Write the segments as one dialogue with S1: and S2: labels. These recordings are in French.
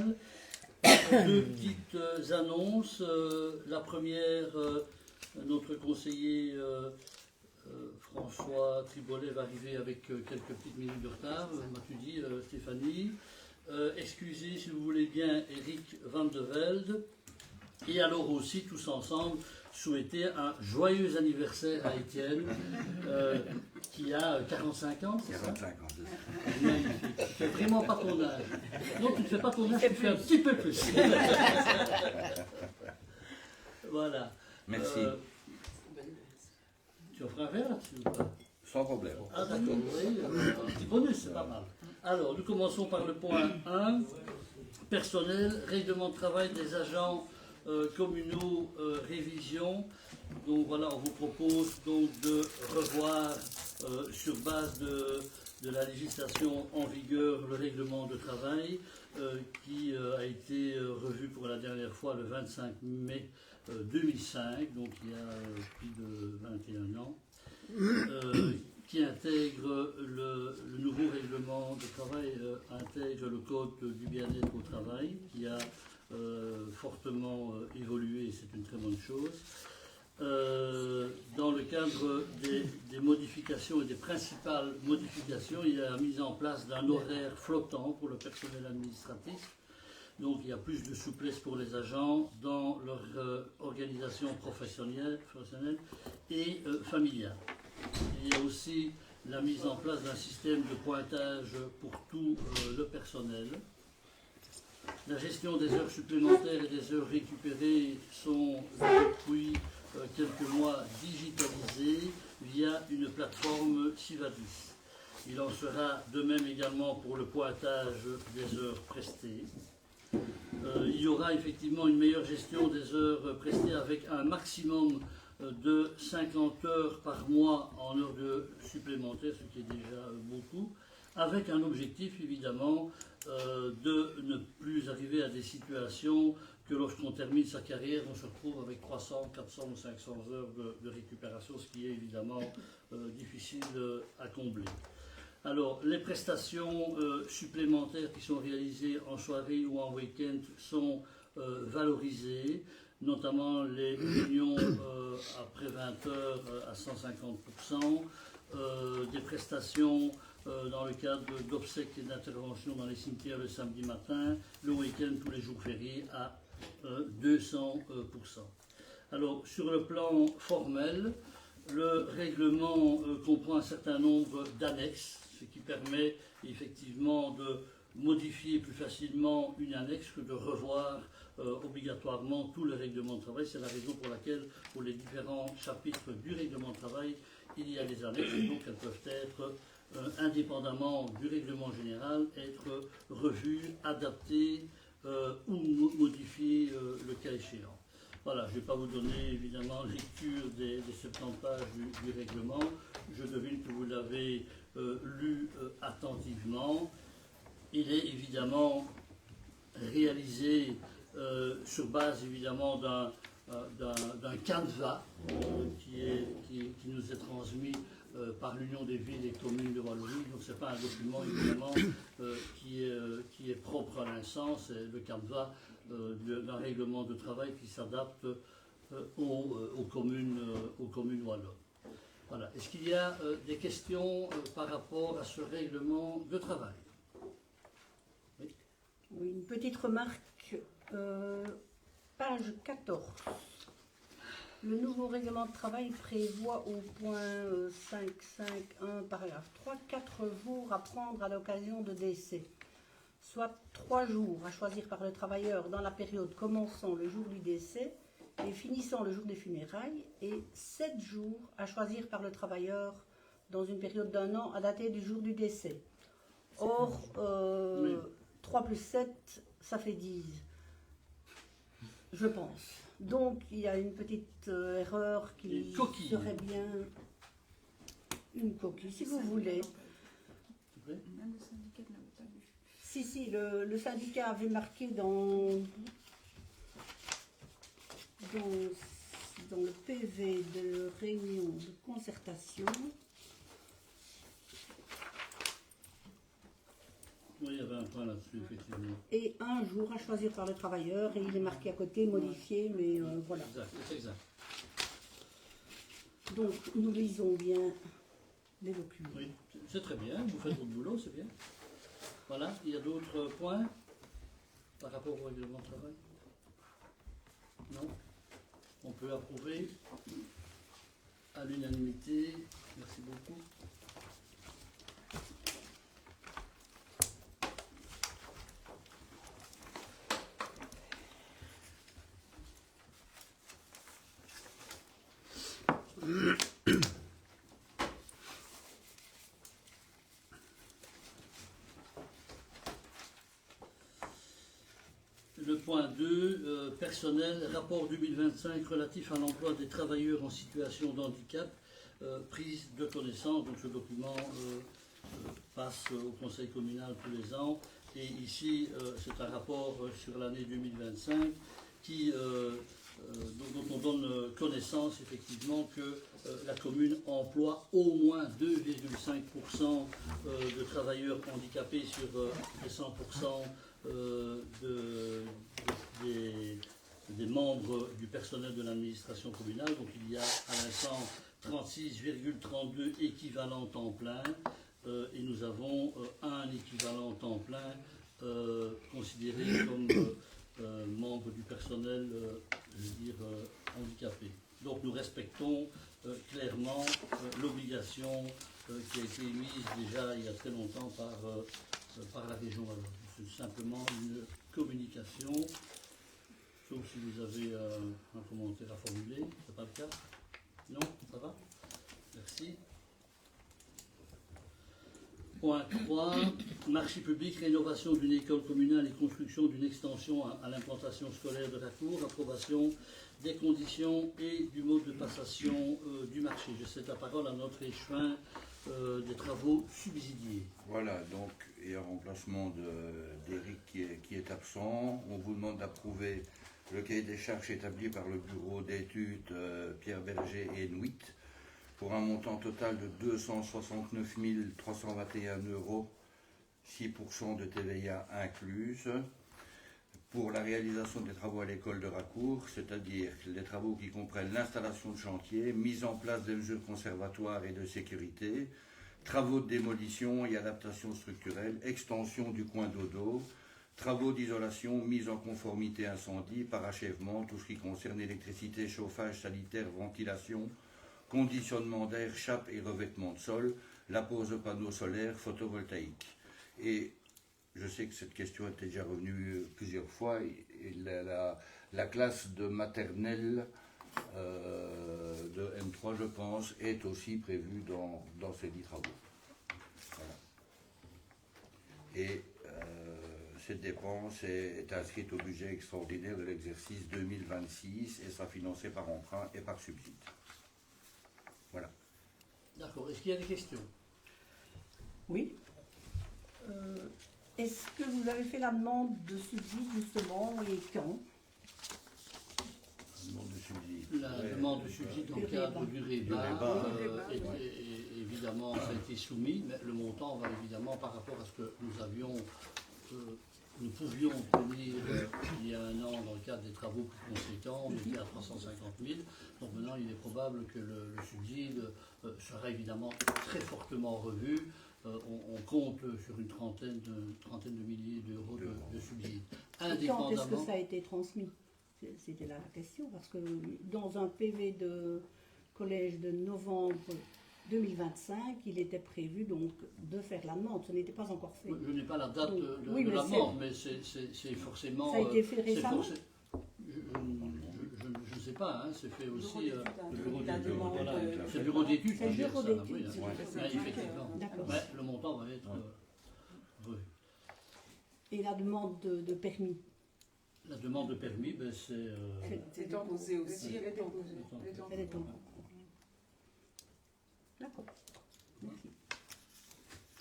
S1: Deux petites annonces. La première, notre conseiller François Tribolet va arriver avec quelques petites minutes de retard, m'as-tu dit, Stéphanie. Excusez, si vous voulez bien, Eric Van de Velde. Et alors aussi, tous ensemble, souhaiter un joyeux anniversaire à Étienne, qui a 45 ans, c'est ça?
S2: 45 ans.
S1: Magnifique. Tu ne fais vraiment pas ton âge. Non, tu ne fais pas ton âge, tu fais un petit peu plus. Voilà.
S2: Merci.
S1: Tu offres un verre là-dessus ou pas?
S2: Sans problème.
S1: Ah d'accord, oui, un petit bonus, c'est pas mal. Alors, nous commençons par le point 1. Personnel, règlement de travail des agents communaux, révision. Donc voilà, on vous propose donc de revoir sur base de la législation en vigueur le règlement de travail qui a été revu pour la dernière fois le 25 mai 2005, donc il y a plus de 21 ans, qui intègre le nouveau règlement de travail, intègre le code du bien-être au travail, qui a fortement évolué, et c'est une très bonne chose. Dans le cadre des modifications et des principales modifications, il y a la mise en place d'un horaire flottant pour le personnel administratif. Donc il y a plus de souplesse pour les agents dans leur organisation professionnelle et familiale. Il y a aussi la mise en place d'un système de pointage pour tout le personnel. La gestion des heures supplémentaires et des heures récupérées sont depuis quelques mois digitalisées via une plateforme Sivadis. Il en sera de même également pour le pointage des heures prestées. Il y aura effectivement une meilleure gestion des heures prestées avec un maximum de 50 heures par mois en heures supplémentaires, ce qui est déjà beaucoup, avec un objectif évidemment de ne plus arriver à des situations que lorsqu'on termine sa carrière, on se retrouve avec 300, 400 ou 500 heures de récupération, ce qui est évidemment difficile à combler. Alors, les prestations supplémentaires qui sont réalisées en soirée ou en week-end sont valorisées, notamment les réunions après 20 heures à 150%, des prestations dans le cadre d'obsèques et d'interventions dans les cimetières le samedi matin, le week-end, tous les jours fériés à 200%. Alors, sur le plan formel, le règlement comprend un certain nombre d'annexes, ce qui permet effectivement de modifier plus facilement une annexe que de revoir obligatoirement tout le règlement de travail. C'est la raison pour laquelle, pour les différents chapitres du règlement de travail, il y a des annexes, et donc elles peuvent être, indépendamment du règlement général, être revues, adaptées ou modifiées le cas échéant. Voilà, je ne vais pas vous donner évidemment lecture des 70 pages du règlement. Je devine que vous l'avez lu attentivement. Il est évidemment réalisé sur base évidemment d'un canevas qui nous est transmis par l'Union des villes et communes de Wallonie. Donc ce n'est pas un document évidemment qui est propre à l'instant, c'est le canevas d'un règlement de travail qui s'adapte aux communes wallonnes. Voilà. Est-ce qu'il y a des questions par rapport à ce règlement de travail? Oui.
S3: Oui, une petite remarque, page 14. Le nouveau règlement de travail prévoit au point 5.5.1, paragraphe 3, 4 jours à prendre à l'occasion de décès, soit 3 jours à choisir par le travailleur dans la période commençant le jour du décès et finissant le jour des funérailles, et 7 jours à choisir par le travailleur dans une période d'1 an à dater du jour du décès. Or, 3 plus 7, ça fait 10, je pense. Donc, il y a une petite erreur qui serait bien une coquille, si vous voulez.
S4: Même le syndicat ne l'avait pas vu.
S3: Si, le syndicat avait marqué dans le PV de réunion de concertation.
S1: Oui, il y avait un point là-dessus, effectivement.
S3: Et un jour à choisir par le travailleur, et il est marqué à côté, modifié, mais voilà.
S1: Exact, c'est exact.
S3: Donc nous lisons bien les documents.
S1: Oui, c'est très bien, vous faites votre boulot, c'est bien. Voilà, il y a d'autres points par rapport au règlement de travail? Non? On peut approuver à l'unanimité. Merci beaucoup. Le point 2, personnel, rapport 2025 relatif à l'emploi des travailleurs en situation de handicap, prise de connaissance. Donc ce document passe au conseil communal tous les ans. Et ici, c'est un rapport sur l'année 2025 dont on donne connaissance effectivement que la commune emploie au moins 2,5% de travailleurs handicapés sur les 100% des membres du personnel de l'administration communale. Donc il y a à l'instant 36,32 équivalents temps plein et nous avons un équivalent temps plein considéré comme membre du personnel, je veux dire, handicapé. Donc nous respectons clairement l'obligation qui a été émise déjà il y a très longtemps par la région Wallonne. C'est simplement une communication, sauf si vous avez un commentaire à formuler. C'est pas le cas? Non? Ça va? Merci. Point 3, marché public, rénovation d'une école communale et construction d'une extension à l'implantation scolaire de Racour, approbation des conditions et du mode de passation du marché. Je cède la parole à notre échevin des travaux subsidiés.
S2: Voilà, donc, et en remplacement d'Éric qui est absent, on vous demande d'approuver le cahier des charges établi par le bureau d'études Pierre Berger et Nuit pour un montant total de 269 321 €, 6% de TVA incluse, pour la réalisation des travaux à l'école de Racour, c'est-à-dire les travaux qui comprennent l'installation de chantier, mise en place des mesures conservatoires et de sécurité, travaux de démolition et adaptation structurelle, extension du coin d'eau d'eau, travaux d'isolation, mise en conformité incendie, parachèvement, tout ce qui concerne électricité, chauffage, sanitaire, ventilation, conditionnement d'air, chape et revêtement de sol, la pose de panneaux solaires photovoltaïques. Et je sais que cette question était déjà revenue plusieurs fois, et la classe de maternelle de M3, je pense, est aussi prévue dans ces 10 travaux. Voilà. Et cette dépense est inscrite au budget extraordinaire de l'exercice 2026 et sera financée par emprunt et par subside. Voilà.
S1: D'accord. Est-ce qu'il y a des questions?
S3: Oui. Est-ce que vous avez fait la demande de subside justement et quand?
S2: Demande de subside.
S1: La demande de subside dans le cadre du REBA, évidemment, ça a été soumis, mais le montant va évidemment par rapport à ce que nous pouvions obtenir il y a un an dans le cadre des travaux plus conséquents, on était à 350 000. Donc maintenant, il est probable que le subside sera évidemment très fortement revu. On compte sur une trentaine de milliers d'euros de subside.
S3: Et quand est-ce que ça a été transmis? C'était là la question, parce que dans un PV de collège de novembre 2025, il était prévu donc de faire l'amende. Ce n'était pas encore fait.
S1: Je n'ai pas la date
S3: donc,
S1: de l'amende, mais c'est forcément...
S3: Ça a été fait récemment?
S1: Je ne sais pas, hein, c'est fait aussi...
S4: Le bureau d'études.
S1: Voilà, c'est le bureau d'études
S3: C'est le
S1: qui gère
S3: bureau
S1: ça,
S3: d'études,
S1: oui,
S3: c'est
S1: hein.
S3: tout.
S1: Ouais, effectivement.
S3: D'accord.
S1: Mais le montant va être revu.
S3: Et la demande de permis?
S1: La demande de permis, ben, c'est...
S4: C'est déposé aussi. Elle est déposée.
S3: Elle est en cours. D'accord. Merci.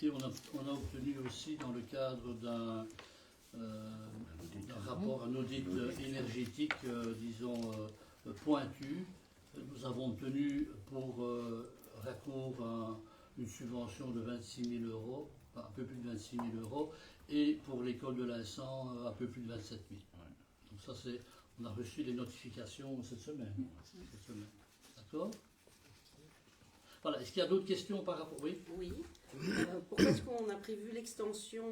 S1: Et on a obtenu aussi dans le cadre d'un rapport, un audit énergétique, disons, pointu, nous avons obtenu pour Racour une subvention de 26 000 €. un peu plus de 26 000 euros, et pour l'école de l'Instant, un peu plus de 27 000. Donc ça, on a reçu les notifications cette semaine. D'accord? Voilà, est-ce qu'il y a d'autres questions par rapport? Oui.
S5: Oui. Pourquoi est-ce qu'on a prévu l'extension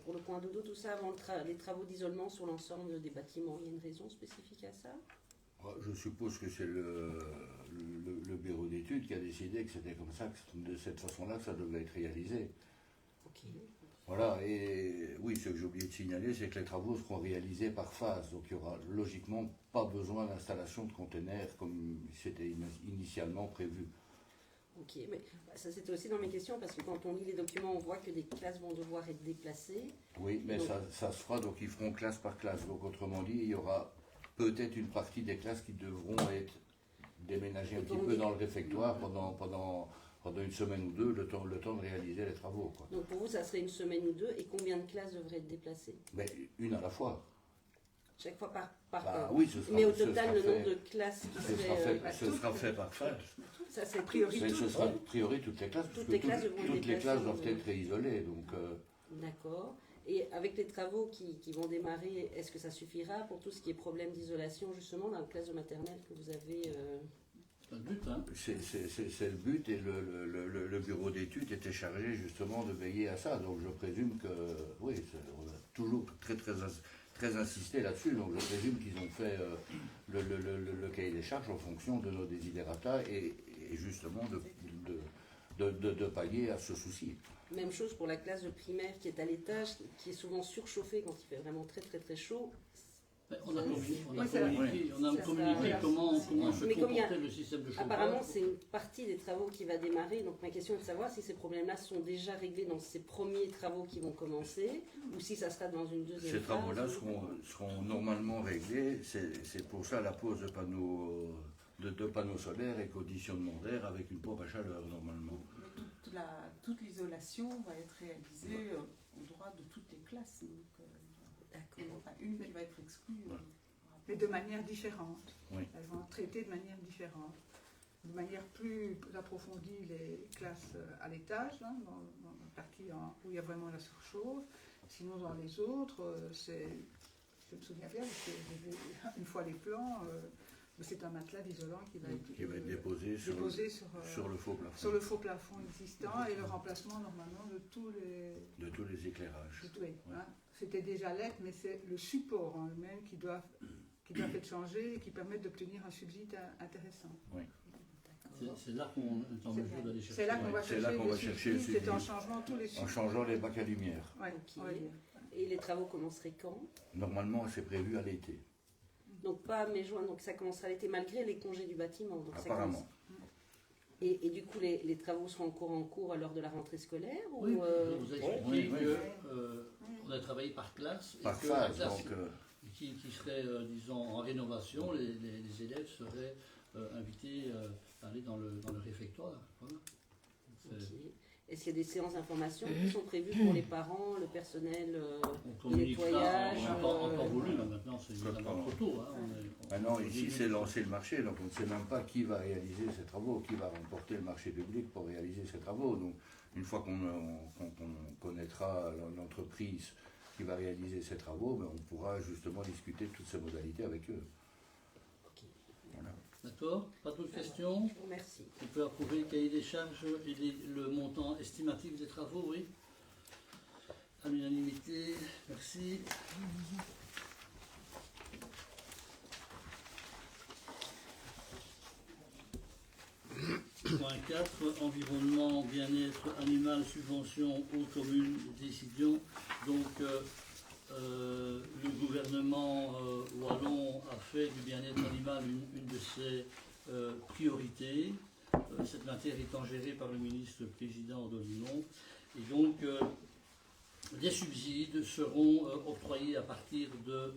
S5: pour le point dodo, tout ça, avant les travaux d'isolement sur l'ensemble des bâtiments? Il y a une raison spécifique à ça?
S2: Je suppose que c'est le bureau d'études qui a décidé que c'était comme ça, que de cette façon-là, que ça devait être réalisé.
S5: Ok.
S2: Voilà, et oui, ce que j'ai oublié de signaler, c'est que les travaux seront réalisés par phase, donc il n'y aura logiquement pas besoin d'installation de containers comme c'était initialement prévu.
S5: Ok, mais ça c'était aussi dans mes questions, parce que quand on lit les documents, on voit que des classes vont devoir être déplacées.
S2: Oui, mais
S5: donc,
S2: ça se fera, donc ils feront classe par classe. Donc autrement dit, il y aura peut-être une partie des classes qui devront être déménagées un petit peu dans le réfectoire pendant une semaine ou deux, le temps de réaliser les travaux, quoi.
S5: Donc pour vous, ça serait une semaine ou deux, et combien de classes devraient être déplacées?
S2: Mais une à la fois.
S5: Chaque fois par
S2: Bah oui, ce sera,
S5: mais au
S2: ce
S5: total,
S2: sera
S5: le
S2: fait-
S5: nombre de classes qui
S2: ce sera
S5: seraient...
S2: fait, ce sera fait par phase.
S5: ça c'est
S2: Ce sera a priori toutes les classes,
S5: Toutes
S2: puisque
S5: les classes devront
S2: toutes les
S5: être
S2: classes
S5: déplacées,
S2: doivent être réisolées. Donc,
S5: D'accord. Et avec les travaux qui vont démarrer, est-ce que ça suffira pour tout ce qui est problème d'isolation, justement, dans la classe de maternelle que vous avez
S1: C'est le but, hein.
S2: c'est le but, et le bureau d'études était chargé justement de veiller à ça. Donc je présume que, oui, on a toujours très insisté là-dessus. Donc je présume qu'ils ont fait le cahier des charges en fonction de nos desiderata et justement de pallier à ce souci.
S5: Même chose pour la classe de primaire qui est à l'étage, qui est souvent surchauffée quand il fait vraiment très chaud.
S1: On a
S5: Oui,
S1: communiqué comment se
S5: Mais comme il y a-
S1: comportait le système de chauffage.
S5: Apparemment, c'est une partie des travaux qui va démarrer. Donc ma question est de savoir si ces problèmes-là sont déjà réglés dans ces premiers travaux qui vont commencer, ou si ça sera dans une deuxième
S2: Ces
S5: phase.
S2: travaux-là seront normalement réglés. C'est pour ça la pose de panneaux solaires et conditionnement d'air avec une pompe à chaleur normalement.
S4: Toute l'isolation va être réalisée au droit de toutes les classes. Donc, il n'y en a pas une qui va être exclue.
S6: Mais de manière différente.
S2: Oui.
S6: Elles vont traiter de manière différente. De manière plus approfondie les classes à l'étage, hein, dans la partie où il y a vraiment la surchauffe. Sinon, dans les autres, je me souviens bien, parce que j'ai vu une fois les plans, c'est un matelas d'isolant qui va être
S2: déposé sur le faux plafond.
S6: Sur le faux plafond existant et le remplacement normalement de tous les
S2: éclairages.
S6: Hein. C'était déjà lettre, mais c'est le support en lui-même qui doit être changé et qui permet d'obtenir un subside intéressant.
S2: Oui.
S1: C'est là qu'on est en mesure d'aller chercher.
S6: C'est là qu'on va chercher le subside. C'est en changeant tous les subsides.
S2: En changeant les bacs à lumière.
S6: Ouais,
S5: Okay. Et les travaux commenceraient quand?
S2: Normalement, c'est prévu à l'été.
S5: Donc pas mai-juin, donc ça commencera l'été malgré les congés du bâtiment. Donc
S2: Apparemment.
S5: Et du coup, les travaux seront encore en cours à l'heure de la rentrée scolaire ou,
S1: Oui, je vous ai expliqué
S2: oui.
S1: qu'on a travaillé par classe.
S2: Par
S1: et que
S2: phase,
S1: la classe
S2: donc...
S1: qui serait, disons, en rénovation, les élèves seraient invités à aller dans le réfectoire. Voilà.
S5: Okay. Est-ce qu'il y a des séances d'information qui sont prévues pour les parents, le personnel,
S1: On
S5: le
S1: communique ça
S5: nettoyage
S1: en temps voulu, là, maintenant c'est évidemment trop tôt. Hein.
S2: Maintenant, ici, c'est lancer le marché, donc on ne sait même pas qui va réaliser ces travaux, qui va remporter le marché public pour réaliser ces travaux. Donc, une fois qu'on connaîtra l'entreprise qui va réaliser ces travaux, ben, on pourra justement discuter de toutes ces modalités avec eux.
S5: Ok.
S2: Voilà.
S1: D'accord? Pas d'autres questions?
S5: Je vous remercie.
S1: On peut approuver le cahier des charges et le montant estimatif des travaux, oui? À l'unanimité, merci. Point 4, environnement, bien-être animal, subvention aux communes, décision. Donc, le gouvernement wallon a fait du bien-être animal une de ses priorités. Cette matière étant gérée par le ministre-président d'Olinon. Et donc, des subsides seront octroyés à partir de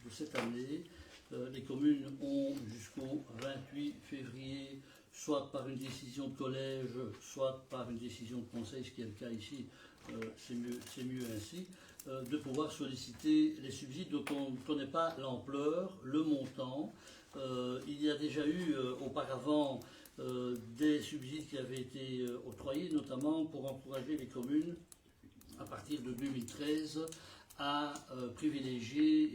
S1: cette année. Les communes ont jusqu'au 28 février, soit par une décision de collège, soit par une décision de conseil, ce qui est le cas ici, c'est mieux ainsi, de pouvoir solliciter les subsides. Donc on ne connaît pas l'ampleur, le montant. Il y a déjà eu auparavant des subsides qui avaient été octroyés, notamment pour encourager les communes à partir de 2013, à privilégier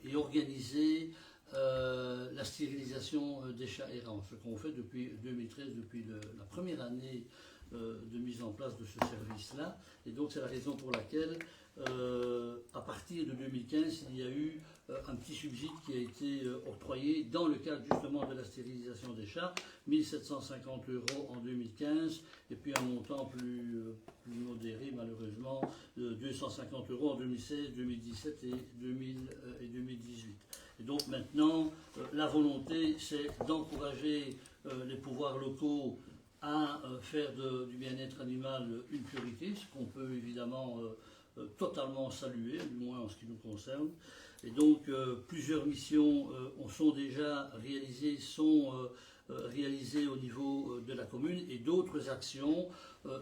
S1: et organiser la stérilisation des chats errants, ce qu'on fait depuis 2013, depuis la première année de mise en place de ce service-là. Et donc c'est la raison pour laquelle, à partir de 2015, il y a eu un petit subside qui a été octroyé dans le cadre justement de la stérilisation des chats, 1750 € en 2015, et puis un montant plus modéré malheureusement, de 250 € en 2016, 2017 et 2018. Et donc maintenant, la volonté, c'est d'encourager les pouvoirs locaux à faire du bien-être animal une priorité, ce qu'on peut évidemment totalement saluer, du moins en ce qui nous concerne. Et donc plusieurs missions sont déjà réalisées, réalisées au niveau de la commune, et d'autres actions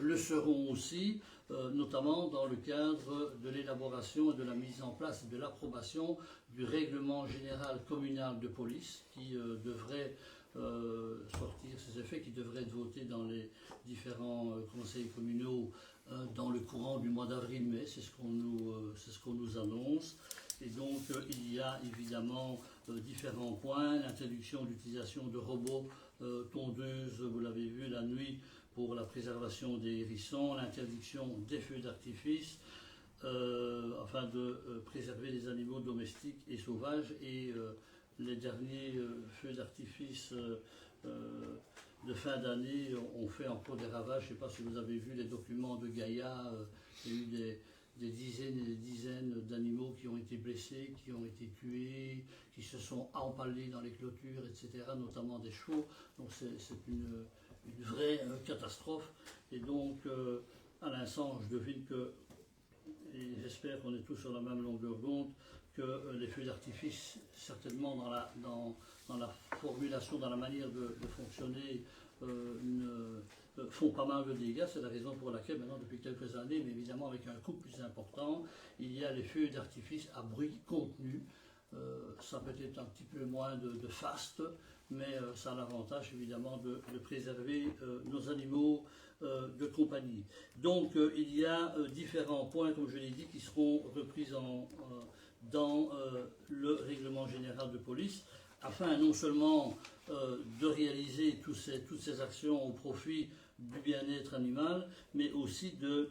S1: le seront aussi, notamment dans le cadre de l'élaboration et de la mise en place et de l'approbation du règlement général communal de police qui devrait sortir ses effets, qui devrait être voté dans les différents conseils communaux dans le courant du mois d'avril-mai, c'est ce qu'on nous annonce. Et donc il y a évidemment différents points, l'introduction d'utilisation de robots tondeuses, vous l'avez vu, la nuit pour la préservation des hérissons, l'interdiction des feux d'artifice, afin de préserver les animaux domestiques et sauvages, et les derniers feux d'artifice de fin d'année ont fait encore des ravages. Je ne sais pas si vous avez vu les documents de Gaïa, il y a eu des dizaines et des dizaines d'animaux qui ont été blessés, qui ont été tués, qui se sont empalés dans les clôtures, etc., notamment des chevaux. Donc c'est une vraie catastrophe. Et donc, à l'instant, je devine que, et j'espère qu'on est tous sur la même longueur d'onde, que les feux d'artifice, certainement dans la formulation, dans la manière de fonctionner, font pas mal de dégâts. C'est la raison pour laquelle maintenant, depuis quelques années, mais évidemment avec un coût plus important, il y a les feux d'artifice à bruit contenu. Ça peut être un petit peu moins de faste, mais ça a l'avantage évidemment de préserver nos animaux de compagnie. Donc il y a différents points, comme je l'ai dit, qui seront repris dans le règlement général de police, afin non seulement de réaliser toutes ces actions au profit du bien-être animal, mais aussi de,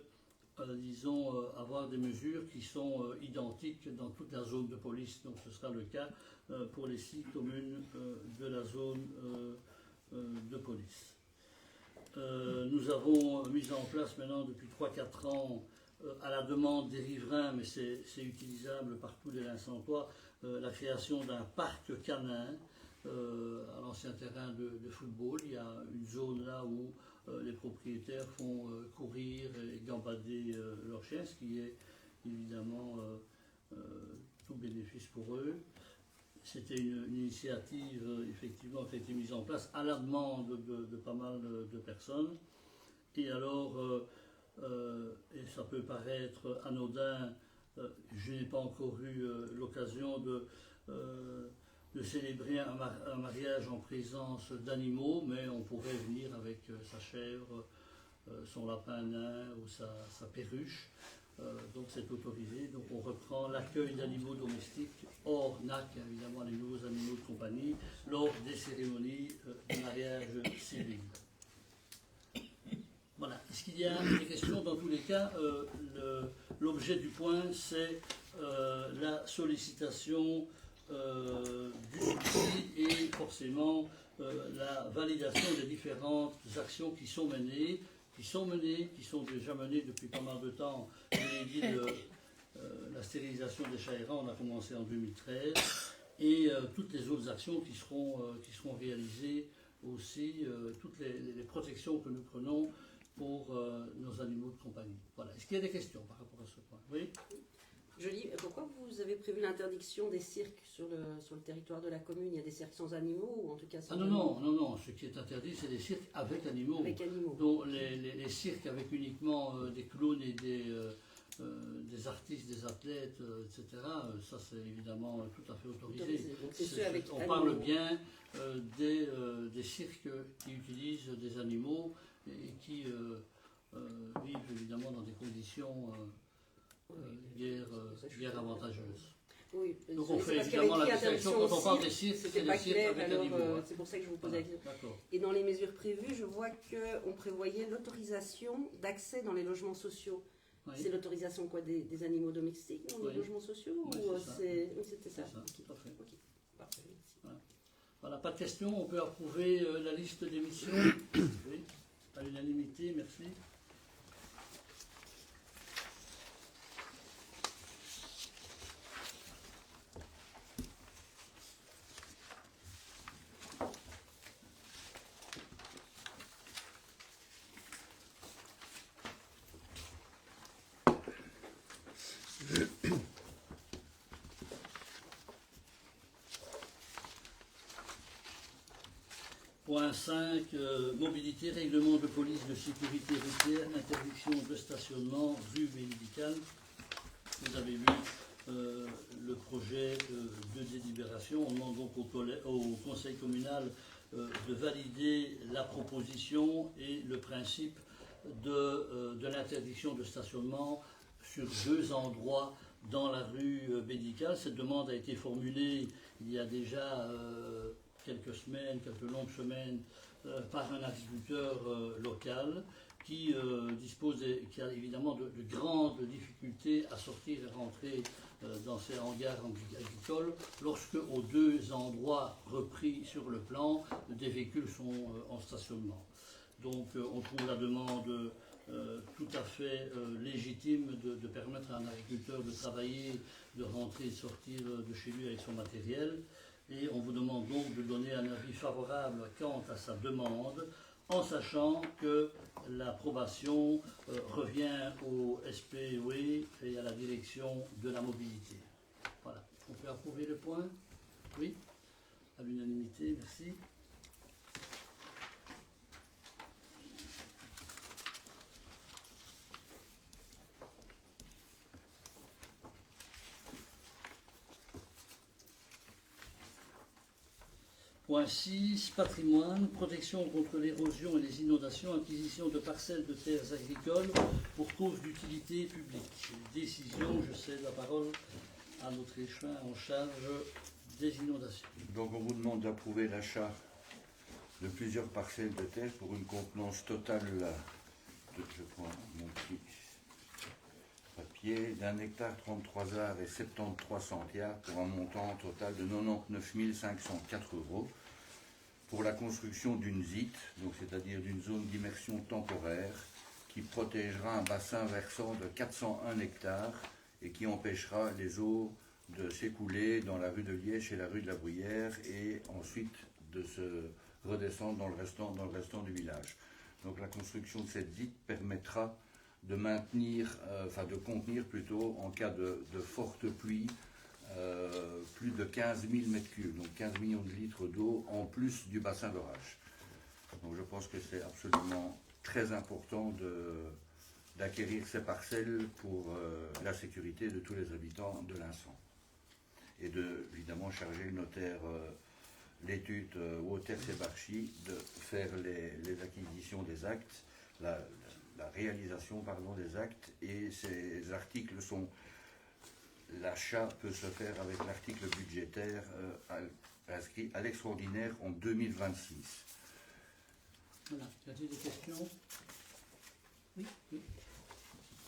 S1: avoir des mesures qui sont identiques dans toute la zone de police. Donc ce sera le cas pour les 6 communes de la zone de police. Nous avons mis en place maintenant depuis 3-4 ans, à la demande des riverains, mais c'est utilisable par tous les Lincentois, la création d'un parc canin à l'ancien terrain de football. Il y a une zone là où les propriétaires font courir et gambader leurs chiens, ce qui est évidemment tout bénéfice pour eux. C'était une initiative effectivement qui a été mise en place à la demande de pas mal de personnes. Et alors, et ça peut paraître anodin, je n'ai pas encore eu l'occasion de célébrer un mariage en présence d'animaux, mais on pourrait venir avec sa chèvre, son lapin nain ou sa perruche. Donc c'est autorisé. Donc on reprend l'accueil d'animaux domestiques hors NAC, évidemment les nouveaux animaux de compagnie, lors des cérémonies de mariage civil. Voilà. Est-ce qu'il y a des questions? Dans tous les cas, l'objet du point, c'est la sollicitation du subside et forcément la validation des différentes actions qui sont menées, qui sont déjà menées depuis pas mal de temps. Je l'ai dit, la stérilisation des chats errants, on a commencé en 2013, et toutes les autres actions qui seront réalisées aussi, toutes les protections que nous prenons pour nos animaux de compagnie. Voilà. Est-ce qu'il y a des questions par rapport à ce point? Oui.
S5: Je lis, pourquoi vous avez prévu l'interdiction des cirques sur le territoire de la commune? Il y a des cirques sans animaux, ou en tout cas sans animaux?
S1: Non. Ce qui est interdit, c'est les cirques avec animaux.
S5: Avec animaux.
S1: Donc les cirques avec uniquement des clowns et des artistes, des athlètes, etc., ça c'est évidemment tout à fait autorisé.
S5: Donc, c'est ceux avec
S1: on
S5: animaux.
S1: parle bien des cirques qui utilisent des animaux et qui vivent évidemment dans des conditions guère avantageuse.
S5: Oui,
S1: Donc on
S5: c'est
S1: fait
S5: parce qu'il y avait
S1: évidemment la
S5: écrit
S1: distinction
S5: interdiction
S1: quand on parle
S5: aussi,
S1: des sites, c'est
S5: c'était
S1: des
S5: pas
S1: sites
S5: clair,
S1: avec un
S5: alors
S1: niveau. Hein.
S5: c'est pour ça que je vous posais
S1: Voilà,
S5: la question.
S1: d'accord.
S5: Et dans les mesures prévues, je vois qu'on prévoyait l'autorisation d'accès dans les logements sociaux.
S1: Oui,
S5: C'est l'autorisation quoi des animaux domestiques dans
S1: Oui.
S5: les logements sociaux
S1: Oui,
S5: ou
S1: c'est ça.
S5: oui, c'était
S1: c'est
S5: ça.
S1: ça,
S5: Ok.
S1: tout à fait.
S5: Ok. Parfait, merci.
S1: Voilà, pas de questions, on peut approuver la liste des missions. Oui, à l'unanimité, merci. Point 5, mobilité, règlement de police de sécurité routière, interdiction de stationnement, rue médicale. Vous avez vu le projet de délibération. On demande donc au conseil communal de valider la proposition et le principe de l'interdiction de stationnement sur 2 endroits dans la rue médicale. Cette demande a été formulée il y a déjà quelques semaines, quelques longues semaines, par un agriculteur local qui qui a évidemment de grandes difficultés à sortir et rentrer dans ces hangars agricoles lorsque aux 2 endroits repris sur le plan, des véhicules sont en stationnement. Donc on trouve la demande tout à fait légitime de permettre à un agriculteur de travailler, de rentrer et de sortir de chez lui avec son matériel. Et on vous demande donc de donner un avis favorable quant à sa demande, en sachant que l'approbation revient au SPOE et à la direction de la mobilité. Voilà. On peut approuver le point? Oui? À l'unanimité, merci. Point 6, patrimoine, protection contre l'érosion et les inondations, acquisition de parcelles de terres agricoles pour cause d'utilité publique. Décision, je cède la parole à notre échevin en charge des inondations.
S2: Donc on vous demande d'approuver l'achat de plusieurs parcelles de terre pour une contenance totale, je prends mon petit papier, d'1 hectare 33 arts et 73 centiards pour un montant total de 99 504 €. Pour la construction d'une ZIT, donc c'est-à-dire d'une zone d'immersion temporaire, qui protégera un bassin versant de 401 hectares et qui empêchera les eaux de s'écouler dans la rue de Liège et la rue de la Bruyère et ensuite de se redescendre dans le restant du village. Donc la construction de cette ZIT permettra de de contenir plutôt en cas de forte pluie plus de 15 000 m3, donc 15 millions de litres d'eau en plus du bassin d'orage. Donc je pense que c'est absolument très important d'acquérir ces parcelles pour la sécurité de tous les habitants de l'Insan. Et de, évidemment, charger le notaire l'étude Wouter Sebarchi de faire les acquisitions des actes, la réalisation des actes, et ces articles sont... L'achat peut se faire avec l'article budgétaire inscrit à l'extraordinaire en 2026.
S1: Voilà. Y a-t-il des questions?
S3: Oui.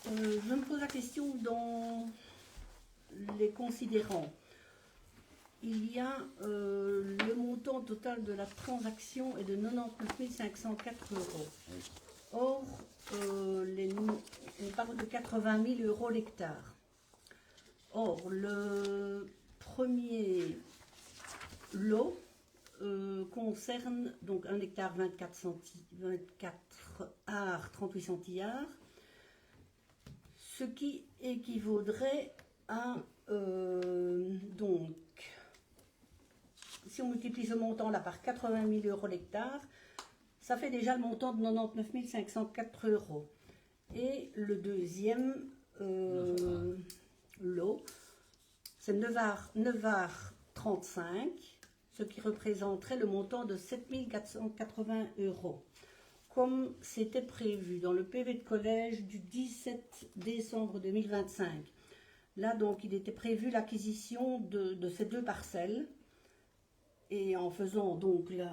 S3: Je me pose la question dans les considérants. Il y a le montant total de la transaction est de 99 504 €.
S2: Oui.
S3: Or, on parle de 80 000 € l'hectare. Or, le premier lot concerne donc 1 hectare 24 arts 38 centillards, ce qui équivaudrait à donc, si on multiplie ce montant là par 80 000 € l'hectare, ça fait déjà le montant de 99 504 €. Et le deuxième lot, c'est 9 arts 35, ce qui représenterait le montant de 7 480 €. comme c'était prévu dans le PV de collège du 17 décembre 2025. Là, donc, il était prévu l'acquisition de ces 2 parcelles. Et en faisant donc la